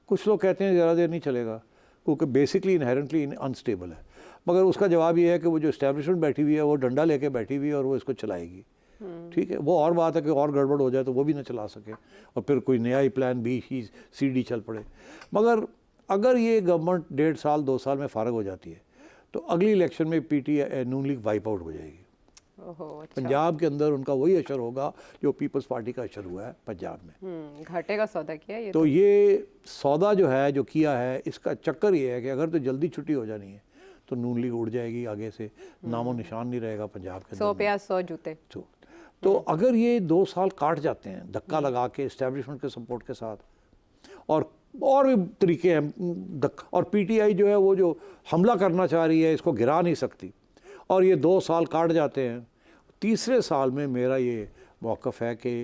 कुछ लोग कहते हैं ज़्यादा देर नहीं चलेगा क्योंकि बेसिकली इनहेरेंटली अनस्टेबल है, मगर उसका जवाब ये है कि वो जो इस्टेब्लिशमेंट बैठी हुई है वो डंडा लेके बैठी हुई है और वो इसको चलाएगी। ठीक है, वो और बात है कि और गड़बड़ हो जाए तो वो भी ना चला सके और फिर कोई नया ही प्लान बी सी डी चल पड़े। मगर अगर ये गवर्नमेंट 1.5 साल 2 साल में फ़ारग हो जाती है तो अगली इलेक्शन में पीटीआई नून लीग वाइप आउट हो जाएगी। ओहो, अच्छा। पंजाब के अंदर उनका वही असर होगा जो पीपल्स पार्टी का असर हुआ है पंजाब में। घाटे का सौदा किया ये तो ये सौदा जो है जो किया है, इसका चक्कर ये है कि अगर तो जल्दी छुट्टी हो जानी है तो नून लीग उड़ जाएगी आगे से, नामो निशान नहीं रहेगा पंजाब के 100 अंदर। प्याज 100 जूते। तो अगर ये 2 साल काट जाते हैं धक्का लगा के इस्टेब्लिशमेंट के सपोर्ट के साथ, और भी तरीके हैं, और पीटीआई जो है वो जो हमला करना चाह रही है इसको गिरा नहीं सकती, और ये 2 साल काट जाते हैं, तीसरे साल में मेरा ये मौक़िफ़ है कि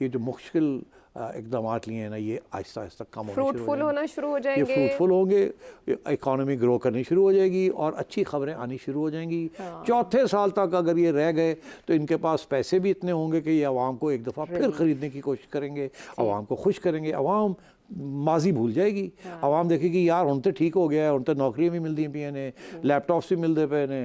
ये जो मुश्किल इक़दाम लिए हैं ना, ये आहिस्ता आहिस्ता कम फ्रूटफुल होना शुरू हो ये जाएंगे। फ्रूटफुल होंगे, इकॉनमी ग्रो करनी शुरू हो जाएगी और अच्छी खबरें आनी शुरू हो जाएंगी। चौथे साल तक अगर ये रह गए तो इनके पास पैसे भी इतने होंगे कि ये आवाम को एक दफ़ा फिर ख़रीदने की कोशिश करेंगे, आवाम को खुश करेंगे, आवाम माजी भूल जाएगी। आवाम देखेगी यार हुण तो ठीक हो गया है, हुण तो नौकरियां भी मिलती पियां ने, लैपटॉप्स भी मिलते पे ने,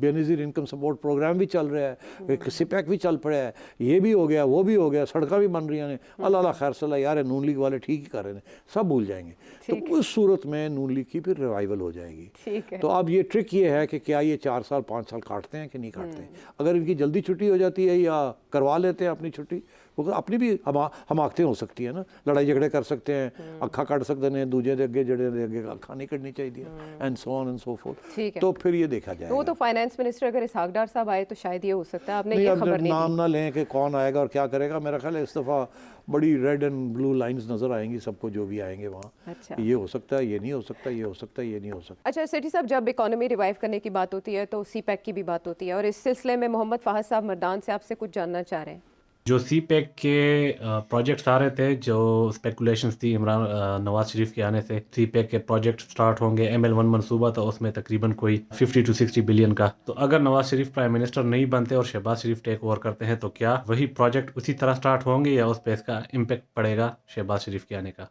बेनज़ीर इनकम सपोर्ट प्रोग्राम भी चल रहा है, सिपैक भी चल पड़ा है, ये भी हो गया वो भी हो गया, सड़कें भी बन रही हैं, अल्लाह अल्लाह खैर सला यार नून लीग वाले ठीक ही कर रहे हैं, सब भूल जाएंगे। तो उस सूरत में नून लीग की फिर रिवाइवल हो जाएगी। तो अब ये ट्रिक ये है कि क्या ये 4 साल 5 साल काटते हैं कि नहीं काटते हैं। अगर इनकी जल्दी छुट्टी हो जाती है या करवा लेते हैं अपनी छुट्टी, वो अपनी भी हमाकतें हो सकती है ना, लड़ाई झगड़े कर सकते हैं, अखा कट सकते हैं, दूजे दे अगे जड़े दे अगे अखा नहीं कटनी चाहिए, and so on and so fourth. तो फिर ये देखा जाएगा। तो वो तो फाइनेंस मिनिस्टर अगर इसहाक डार साहब आए तो शायद ये हो सकता है। आपने नहीं, ये अब खबर नहीं नाम दी। ना लें कि कौन आएगा और क्या करेगा, मेरा ख्याल है इस दफ़ा बड़ी रेड एंड ब्लू लाइंस नज़र आएंगी सबको जो भी आएंगे वहाँ। अच्छा। ये हो सकता है, ये नहीं हो सकता, ये हो सकता है, ये नहीं हो सकता। अच्छा सेठी साहब, जब इकोनॉमी रिवाइव करने की बात होती है तो सीपैक की भी बात होती है, और इस सिलसिले में मोहम्मद फ़ाहद साहब मर्दान से आपसे कुछ जानना चाह रहे हैं। जो सीपैक के प्रोजेक्ट्स आ रहे थे, जो स्पेकुलेशंस थी नवाज शरीफ के आने से सीपैक के प्रोजेक्ट स्टार्ट होंगे, ML1 मंसूबा था उसमें तकरीबन कोई 50 to 60 बिलियन का। तो अगर नवाज शरीफ प्राइम मिनिस्टर नहीं बनते और शहबाज शरीफ टेक ओवर करते हैं तो क्या वही प्रोजेक्ट उसी तरह स्टार्ट होंगे या उस पर इसका इम्पेक्ट पड़ेगा शहबाज शरीफ के आने का?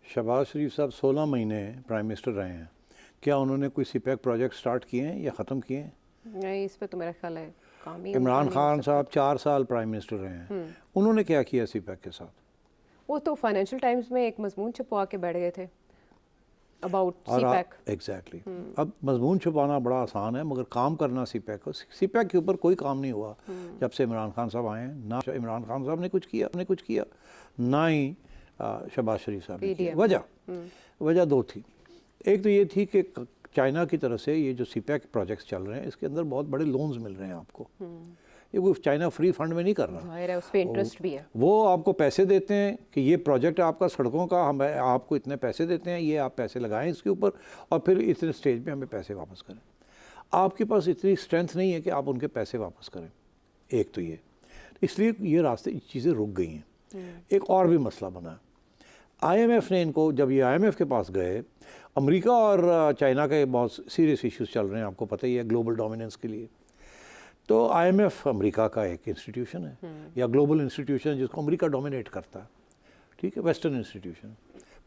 शहबाज शरीफ साहब 16 महीने प्राइम मिनिस्टर रहे हैं, क्या उन्होंने कोई सीपैक प्रोजेक्ट स्टार्ट किए हैं या ख़त्म किए हैं? नहीं, इस पे तो मेरा ख्याल है काम ही इमरान नहीं खान हो साहब 4 साल प्राइम मिनिस्टर रहे हैं, उन्होंने क्या किया सीपैक के साथ? सकता। वो तो फाइनेंशियल टाइम्स में एक मजमून छपवा के बैठ गए थे अबाउट सीपैक। एग्जैक्टली। अब मजमून छुपाना बड़ा आसान है, मगर काम करना सीपैक को, सीपैक के ऊपर कोई काम नहीं हुआ जब से इमरान खान साहब आए हैं। ना इमरान खान साहब ने कुछ किया, ना ही शहबाज शरीफ साहब ने किया। वजह 2 थी। एक तो ये थी कि चाइना की तरफ से ये जो सीपैक प्रोजेक्ट्स चल रहे हैं इसके अंदर बहुत बड़े लोन्स मिल रहे हैं आपको। ये कोई चाइना फ्री फंड में नहीं कर रहा, जाहिर है उस पे इंटरेस्ट भी है। वो आपको पैसे देते हैं कि ये प्रोजेक्ट आपका सड़कों का, हम आपको इतने पैसे देते हैं, ये आप पैसे लगाएं इसके ऊपर और फिर इतने स्टेज पे हमें पैसे वापस करें। आपके पास इतनी स्ट्रेंथ नहीं है कि आप उनके पैसे वापस करें। एक तो ये, इसलिए ये रास्ते चीज़ें रुक गई हैं। एक और भी मसला बना, IMF ने इनको, जब ये IMF के पास गए, अमेरिका और चाइना के बहुत सीरियस इश्यूज चल रहे हैं, आपको पता ही है, ग्लोबल डोमिनेंस के लिए। तो IMF अमेरिका का एक इंस्टीट्यूशन है या ग्लोबल इंस्टीट्यूशन जिसको अमेरिका डोमिनेट करता है, ठीक है, वेस्टर्न इंस्टीट्यूशन।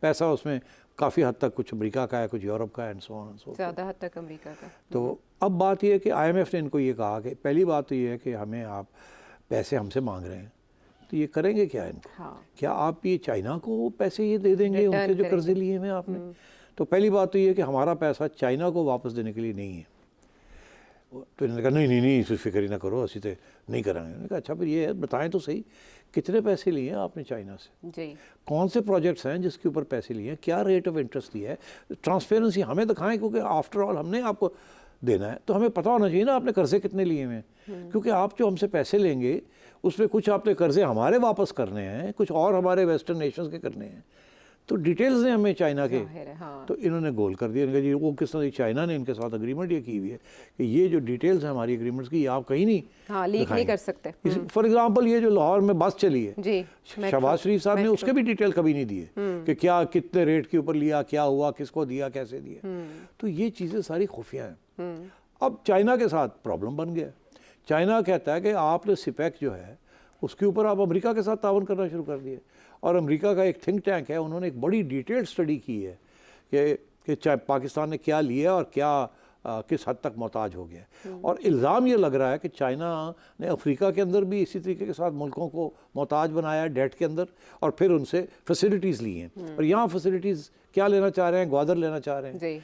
पैसा उसमें काफ़ी हद तक कुछ अमेरिका का है, कुछ यूरोप का है, and so on and so fourth. ज़्यादा हद तक अमेरिका का। तो अब बात यह है कि IMF ने इनको ये कहा कि पहली बात तो ये है कि हमें आप पैसे हमसे मांग रहे हैं, तो ये करेंगे क्या इनको? हाँ। क्या आप ये चाइना को पैसे ये दे देंगे उनके जो कर्जे लिए हुए आपने? तो पहली बात तो ये है कि हमारा पैसा चाइना को वापस देने के लिए नहीं है। तो इन्होंने कहा नहीं इस फिक्र ही ना करो, असी तो नहीं कराएंगे। उन्होंने कहा अच्छा फिर ये बताएं तो सही, कितने पैसे लिए हैं आपने चाइना से? जी। कौन से प्रोजेक्ट्स हैं जिसके ऊपर पैसे लिए हैं? क्या रेट ऑफ इंटरेस्ट दिया है? ट्रांसपेरेंसी हमें दिखाएं, क्योंकि आफ्टर ऑल हमने आपको देना है तो हमें पता होना चाहिए ना आपने कर्जे कितने लिए हैं। क्योंकि आप जो हमसे पैसे लेंगे उसमें कुछ आपने कर्जे हमारे वापस करने हैं, कुछ और हमारे वेस्टर्न नेशंस के करने हैं। तो डिटेल्स हैं हमें चाइना के। हाँ। तो इन्होंने गोल कर दिया, इनका जी वो किस तरह चाइना ने इनके साथ एग्रीमेंट ये की हुई है कि ये जो डिटेल्स हैं हमारी एग्रीमेंट्स की, ये आप कहीं नहीं लीक नहीं कर सकते। फॉर एग्जांपल ये जो लाहौर में बस चली है जी, शहबाज शरीफ साहब ने उसके भी डिटेल कभी नहीं दिए कि क्या कितने रेट के ऊपर लिया, क्या हुआ, किसको दिया, कैसे दिया। तो ये चीज़ें सारी खुफिया हैं। अब चाइना के साथ प्रॉब्लम बन गया। चाइना कहता है कि आपने सिपैक जो है उसके ऊपर आप अमेरिका के साथ तावन करना शुरू कर दिए, और अमेरिका का एक थिंक टैंक है, उन्होंने एक बड़ी डिटेल्ड स्टडी की है कि पाकिस्तान ने क्या लिया और क्या किस हद तक मोहताज हो गया। और इल्ज़ाम ये लग रहा है कि चाइना ने अफ्रीका के अंदर भी इसी तरीके के साथ मुल्कों को मोहताज बनाया है डेट के अंदर, और फिर उनसे फैसिलिटीज़ ली हैं। और यहाँ फैसिलिटीज़ क्या लेना चाह रहे हैं? ग्वादर लेना चाह रहे हैं,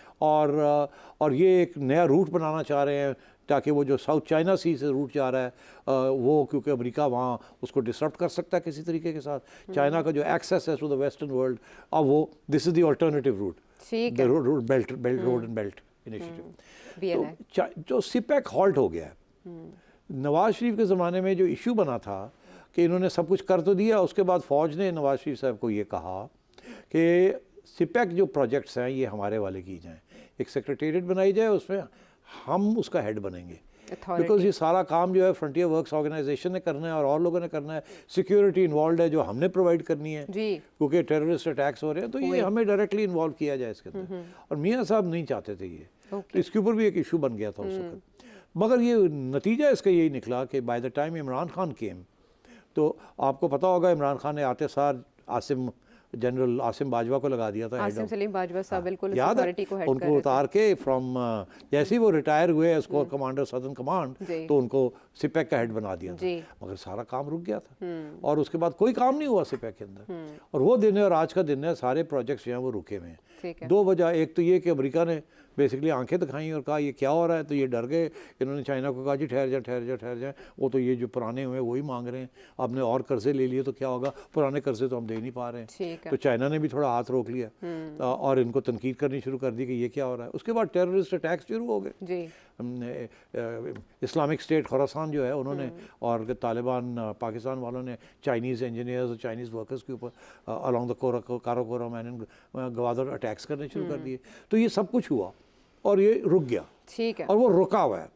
और ये एक नया रूट बनाना चाह रहे हैं ताकि वो जो साउथ चाइना सी से रूट जा रहा है वो, क्योंकि अमेरिका वहाँ उसको डिसरप्ट कर सकता है किसी तरीके के साथ। चाइना का जो एक्सेस है टू द वेस्टर्न वर्ल्ड, अब वो this is the alternative route, ठीक the road belt road and belt initiative. VNI जो सिपैक हॉल्ट हो गया है, नवाज शरीफ के ज़माने में जो इशू बना था कि इन्होंने सब कुछ कर तो दिया, उसके बाद फ़ौज ने नवाज शरीफ साहब को ये कहा कि सिपैक जो प्रोजेक्ट्स हैं ये हमारे वाले की जाएं, एक सेक्रेटेरिएट बनाई जाए, उसमें हम उसका हेड बनेंगे, बिकॉज ये सारा काम जो है फ्रंटियर वर्क्स ऑर्गेनाइजेशन ने करना है और लोगों ने करना है। सिक्योरिटी इन्वॉल्व है जो हमने प्रोवाइड करनी है जी, क्योंकि टेररिस्ट अटैक्स हो रहे हैं, तो ये हमें डायरेक्टली इन्वॉल्व किया जाए इसके अंदर। और मियाँ साहब नहीं चाहते थे ये, तो इसके ऊपर भी एक इशू बन गया था उस वक्त। मगर ये नतीजा इसका यही निकला कि by the time Imran Khan came, तो आपको पता होगा इमरान खान ने आते सार जनरल आसिम बाजवा को लगा दिया था, आसिम सलीम बाजवा साहब बिल्कुल याद है, अथॉरिटी को हेड कर उनको रहे थे। उतार के फ्रॉम जैसे ही वो रिटायर हुए as core commander southern command, जी। तो उनको सिपैक का हेड बना दिया था, जी। मगर सारा काम रुक गया था और उसके बाद कोई काम नहीं हुआ सिपैक के अंदर। और वो दिन है और आज का दिन है, सारे प्रोजेक्ट्स जो हैं वो रुके हुए हैं। ठीक है। दो वजह, एक तो ये कि अमेरिका ने बेसिकली आंखें दिखाई और कहा ये क्या हो रहा है, तो ये डर गए, इन्होंने चाइना को कहा जी ठहर जाए, वो तो ये जो पुराने हुए वही मांग रहे हैं, आपने और कर्जे ले लिए तो क्या होगा, पुराने कर्जे तो हम दे नहीं पा रहे ठीक हैं। है। तो चाइना ने भी थोड़ा हाथ रोक लिया और इनको तनकीद करनी शुरू कर दी कि ये क्या हो रहा है। उसके बाद टेररिस्ट अटैक्स शुरू हो गए जी, इस्लामिक स्टेट खुरासान जो है उन्होंने और तालिबान पाकिस्तान वालों ने चाइनीज़ इंजीनियर्स और चाइनीज़ वर्कर्स के ऊपर along the Karakoram and Gwadar attacks करने शुरू कर दिए। तो ये सब कुछ हुआ और ये रुक गया, ठीक है। और वो रुका हुआ है।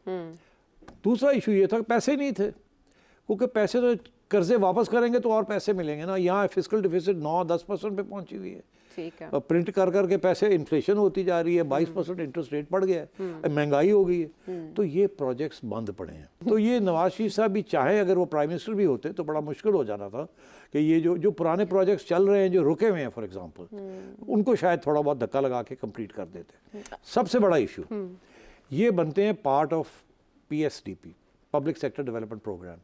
दूसरा इशू ये था कि पैसे नहीं थे, क्योंकि पैसे तो कर्जे वापस करेंगे तो और पैसे मिलेंगे ना। यहाँ फिस्कल डिफिसिट 9-10% पे पहुंची हुई है, ठीक है। और प्रिंट कर करके पैसे, इन्फ्लेशन होती जा रही है, 22% इंटरेस्ट रेट बढ़ गया है, महंगाई हो गई है, तो ये प्रोजेक्ट्स बंद पड़े हैं। तो ये नवाज शरीफ साहब भी चाहे, अगर वो प्राइम मिनिस्टर भी होते तो बड़ा मुश्किल हो जाना था कि ये जो पुराने प्रोजेक्ट्स चल रहे हैं जो रुके हुए हैं फॉर एग्जांपल, उनको शायद थोड़ा बहुत धक्का लगा के कंप्लीट कर देते। सबसे बड़ा इशू ये बनते हैं part of PSDP, public sector development programme,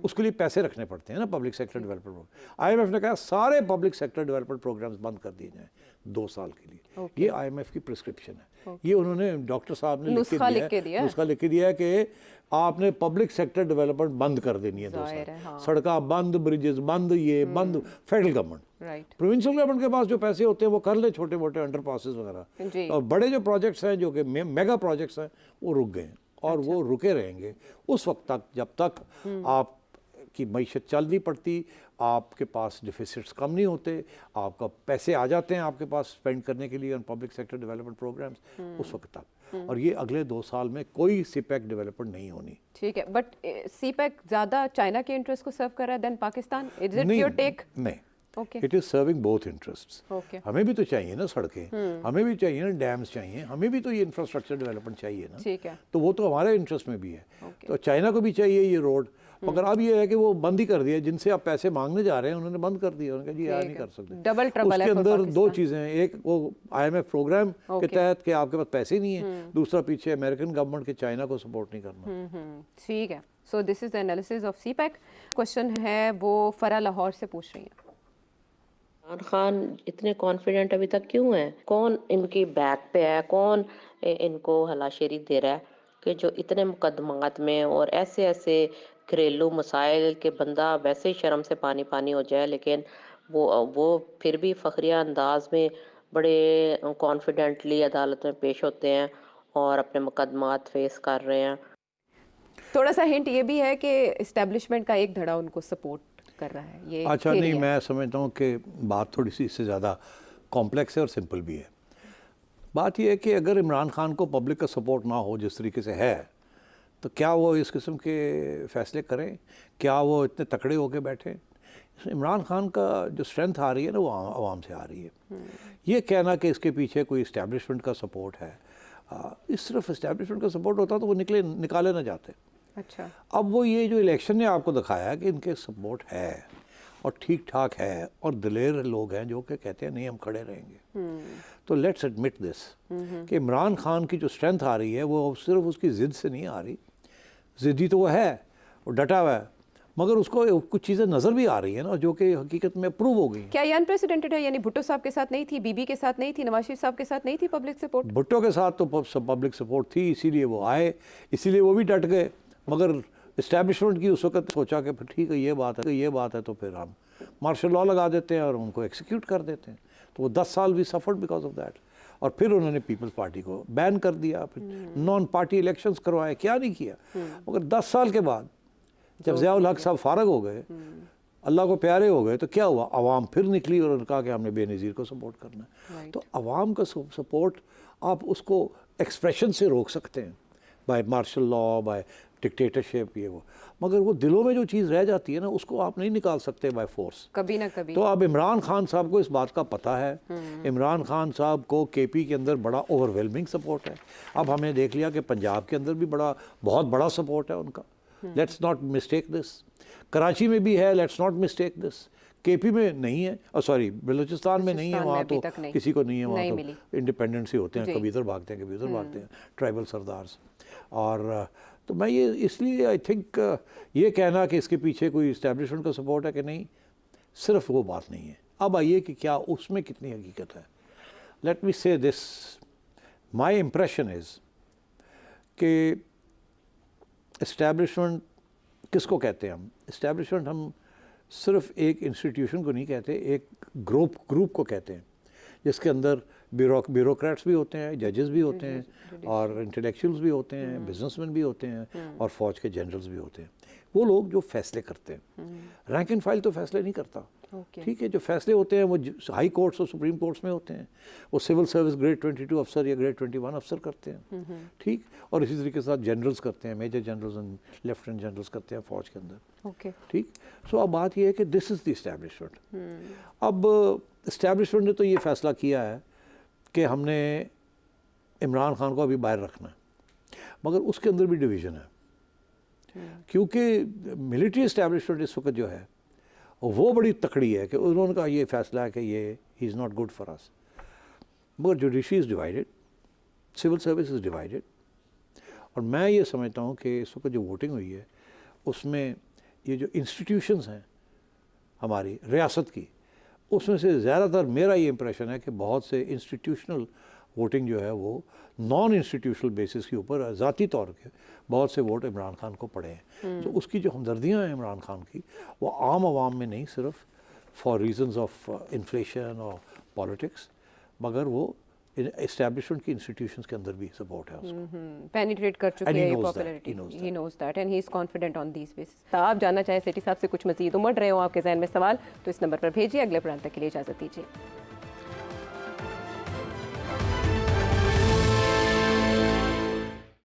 उसके लिए पैसे रखने पड़ते हैं ना, public sector development programme. IMF ने कहा सारे पब्लिक सेक्टर डेवलपमेंट प्रोग्राम्स बंद कर दिए जाएं 2 साल के लिए। ये IMF की प्रिस्क्रिप्शन है, ये उन्होंने डॉक्टर साहब ने नुस्खा लिख के दिया है कि आपने पब्लिक सेक्टर डेवलपमेंट बंद कर देनी है 2 साल। सड़का बंद, ब्रिजेस बंद, ये बंद। Federal government, right, provincial government के पास जो पैसे होते हैं वो कर ले, छोटे मोटे अंडरपासेस वगैरह, और बड़े जो प्रोजेक्ट्स हैं जो कि मेगा प्रोजेक्ट्स हैं वो रुक गए हैं और वो रुके रहेंगे उस वक्त तक जब तक आप की मईशत चल नहीं पड़ती, आपके पास डिफिसिट्स कम नहीं होते, आपका पैसे आ जाते हैं आपके पास स्पेंड करने के लिए on public sector development programmes, उस वक्त तक। और ये अगले 2 साल में कोई सिपैक डेवलपमेंट नहीं होनी। ठीक है, बट सिपैक ज़्यादा चाइना के इंटरेस्ट को सर्व कर रहा है then Pakistan, is it your take? नहीं, okay, it is serving both interests. Okay, हमें भी तो चाहिए ना सड़कें, हमें भी चाहिए ना डैम्स चाहिए, हमें भी तो ये इंफ्रास्ट्रक्चर डेवलपमेंट चाहिए ना, ठीक है। तो वो तो हमारे इंटरेस्ट में भी है। तो चाइना को भी चाहिए ये रोड, मगर अब ये है कि वो बंद ही कर दिया, जिनसे आप पैसे मांगने जा रहे हैं उन्होंने बंद कर दिया, उन्होंने कहा जी यार नहीं कर सकते। डबल ट्रबल उसके अंदर 2 चीज़ें हैं, एक वो IMF प्रोग्राम के तहत कि आपके पास पैसे नहीं है, दूसरा पीछे अमेरिकन गवर्नमेंट के चाइना को सपोर्ट नहीं करना। ठीक है। So this is the analysis of CPEC. Question है वो फरा लाहौर से पूछ रही हैं, इमरान खान इतने कॉन्फिडेंट अभी तक क्यों है? कौन इनकी बैक पे है? कौन इनको हलाशेरी दे रहा है कि जो इतने मुकदमात में और ऐसे ऐसे घरेलू मसाइल के बंदा वैसे ही शर्म से पानी पानी हो जाए, लेकिन वो फिर भी फखरिया अंदाज में बड़े कॉन्फिडेंटली अदालत में पेश होते हैं और अपने मुकदमात फेस कर रहे हैं। थोड़ा सा हिंट ये भी है कि इस्टेब्लिशमेंट का एक धड़ा उनको सपोर्ट कर रहा है, ये अच्छा theory नहीं, है। मैं समझता हूँ कि बात थोड़ी सी इससे ज़्यादा कॉम्प्लेक्स है और सिंपल भी है। बात यह है कि अगर इमरान खान को पब्लिक का सपोर्ट ना हो जिस तरीके से है, तो क्या वो इस किस्म के फ़ैसले करें? क्या वो इतने तकड़े होकर बैठे? इमरान खान का जो स्ट्रेंथ आ रही है ना वो आवाम से आ रही है। ये कहना कि इसके पीछे कोई इस्टेब्लिशमेंट का सपोर्ट है, इस सिर्फ इस्टेब्लिशमेंट का सपोर्ट होता तो वो निकाले ना जाते। अच्छा, अब वो ये जो इलेक्शन ने आपको दिखाया कि इनके सपोर्ट है और ठीक ठाक है और दिलेर लोग हैं जो कि कहते हैं नहीं हम खड़े रहेंगे। तो लेट्स एडमिट दिस कि इमरान खान की जो स्ट्रेंथ आ रही है वो सिर्फ उसकी ज़िद से नहीं आ रही, ज़िद्दी तो वो है, वो डटा हुआ है, मगर उसको कुछ चीज़ें नज़र भी आ रही हैं ना जो कि हकीकत में प्रूव हो गई हैं। क्या ये अनप्रेसिडेंटेड है? यानी भुट्टो साहब के साथ नहीं थी, बीबी के साथ नहीं थी, नवाज शरीफ साहब के साथ नहीं थी पब्लिक सपोर्ट? भुट्टो के साथ तो पब्लिक सपोर्ट थी, इसीलिए वो आए, इसीलिए वो भी डट गए। मगर इस्टेब्लिशमेंट की उस वक्त सोचा कि ठीक है, ये बात है तो फिर हम मार्शल लॉ लगा देते हैं और उनको एग्जीक्यूट कर देते हैं। तो वो 10 साल भी सफर्ड बिकॉज ऑफ दैट। और फिर उन्होंने पीपल्स पार्टी को बैन कर दिया, फिर नॉन पार्टी इलेक्शंस करवाए, क्या नहीं किया। मगर 10 साल के बाद जब ज़ियाउल हक साहब फारग हो गए, अल्लाह को प्यारे हो गए, तो क्या हुआ, अवाम फिर निकली और उन्होंने कहा कि हमने बेनज़ीर को सपोर्ट करना है। तो अवाम का सपोर्ट आप उसको एक्सप्रेशन से रोक सकते हैं, by martial law, by dictatorship, ये वो, मगर वो दिलों में जो चीज़ रह जाती है ना, उसको आप नहीं निकाल सकते बाय फोर्स, कभी ना कभी। तो अब इमरान खान साहब को इस बात का पता है। इमरान खान साहब को केपी के अंदर बड़ा ओवरवेलमिंग सपोर्ट है। अब हमने देख लिया कि पंजाब के अंदर भी बहुत बड़ा सपोर्ट है उनका। Let's not mistake this. Karachi में भी है, let's not mistake this. KP में नहीं है, सॉरी बलूचिस्तान में नहीं है, वहाँ तो किसी को नहीं है, वहाँ तो इंडिपेंडेंट्स ही होते हैं, कभी इधर भागते हैं कभी उधर भागते हैं, ट्राइबल सरदार्स। और तो मैं ये इसलिए आई थिंक ये कहना कि इसके पीछे कोई इस्टेब्लिशमेंट का सपोर्ट है कि नहीं, सिर्फ वो बात नहीं है। अब आइए कि क्या उसमें कितनी हकीकत है। लेट मी से दिस, माई इम्प्रेशन इज़ कि इस्टेब्लिशमेंट किसको कहते हैं हम? इस्टेब्लिशमेंट हम सिर्फ एक इंस्टीट्यूशन को नहीं कहते, एक ग्रुप को कहते हैं, जिसके अंदर ब्यूरोक्रेट्स भी होते हैं, जजेस भी होते हैं, और इंटेलेक्चुअल्स भी होते हैं, बिजनेसमैन भी होते हैं, और फौज के जनरल्स भी होते हैं। वो लोग जो फैसले करते हैं, रैंक एंड फाइल तो फैसले नहीं करता, ठीक है। जो फैसले होते हैं वो हाई कोर्ट्स और सुप्रीम कोर्ट्स में होते हैं, वो सिविल सर्विस ग्रेड 22 अफसर या ग्रेड 21 अफसर करते हैं, ठीक। और इसी तरीके के साथ जनरल्स करते हैं, major generals and lieutenant generals करते हैं फौज के अंदर, ठीक। सो अब बात यह है कि दिस इज़ द इस्टेब्लिशमेंट। अब इस्टेब्लिशमेंट ने तो ये फैसला किया है कि हमने इमरान खान को अभी बाहर रखना है, मगर उसके अंदर भी डिवीज़न है, क्योंकि मिलिट्री इस्टेब्लिशमेंट इस वक्त जो है वो बड़ी तकड़ी है कि उन्होंने कहा ये फैसला है कि ये he is not good for us. मगर judiciary is divided, civil service is divided, और मैं ये समझता हूँ कि इस वक्त जो वोटिंग हुई है उसमें ये जो इंस्टीट्यूशंस हैं हमारी रियासत की, उसमें से ज़्यादातर मेरा ये इम्प्रेशन है कि बहुत से इंस्टीट्यूशनल वोटिंग जो है वो नॉन इंस्टीट्यूशनल बेसिस के ऊपर ज़ाती तौर के बहुत से वोट इमरान खान को पड़े हैं। तो उसकी जो हमदर्दियाँ हैं इमरान खान की, वो आम आवाम में नहीं सिर्फ फॉर रीजंस ऑफ इन्फ्लेशन और पॉलिटिक्स, मगर वो एस्टैब्लिशमेंट की इंस्टीट्यूशंस के अंदर भी सपोर्ट है उसको। पेनिट्रेट कर चुके हैं ये popularity, he knows that and he is confident on these basis. आप जानना चाहें सेठी साहब से कुछ मजीद उमड़ रहे हो, आपके जहन में सवाल, तो इस नंबर पर भेजिए। अगले प्रोग्राम तक के लिए इजाज़त दीजिए।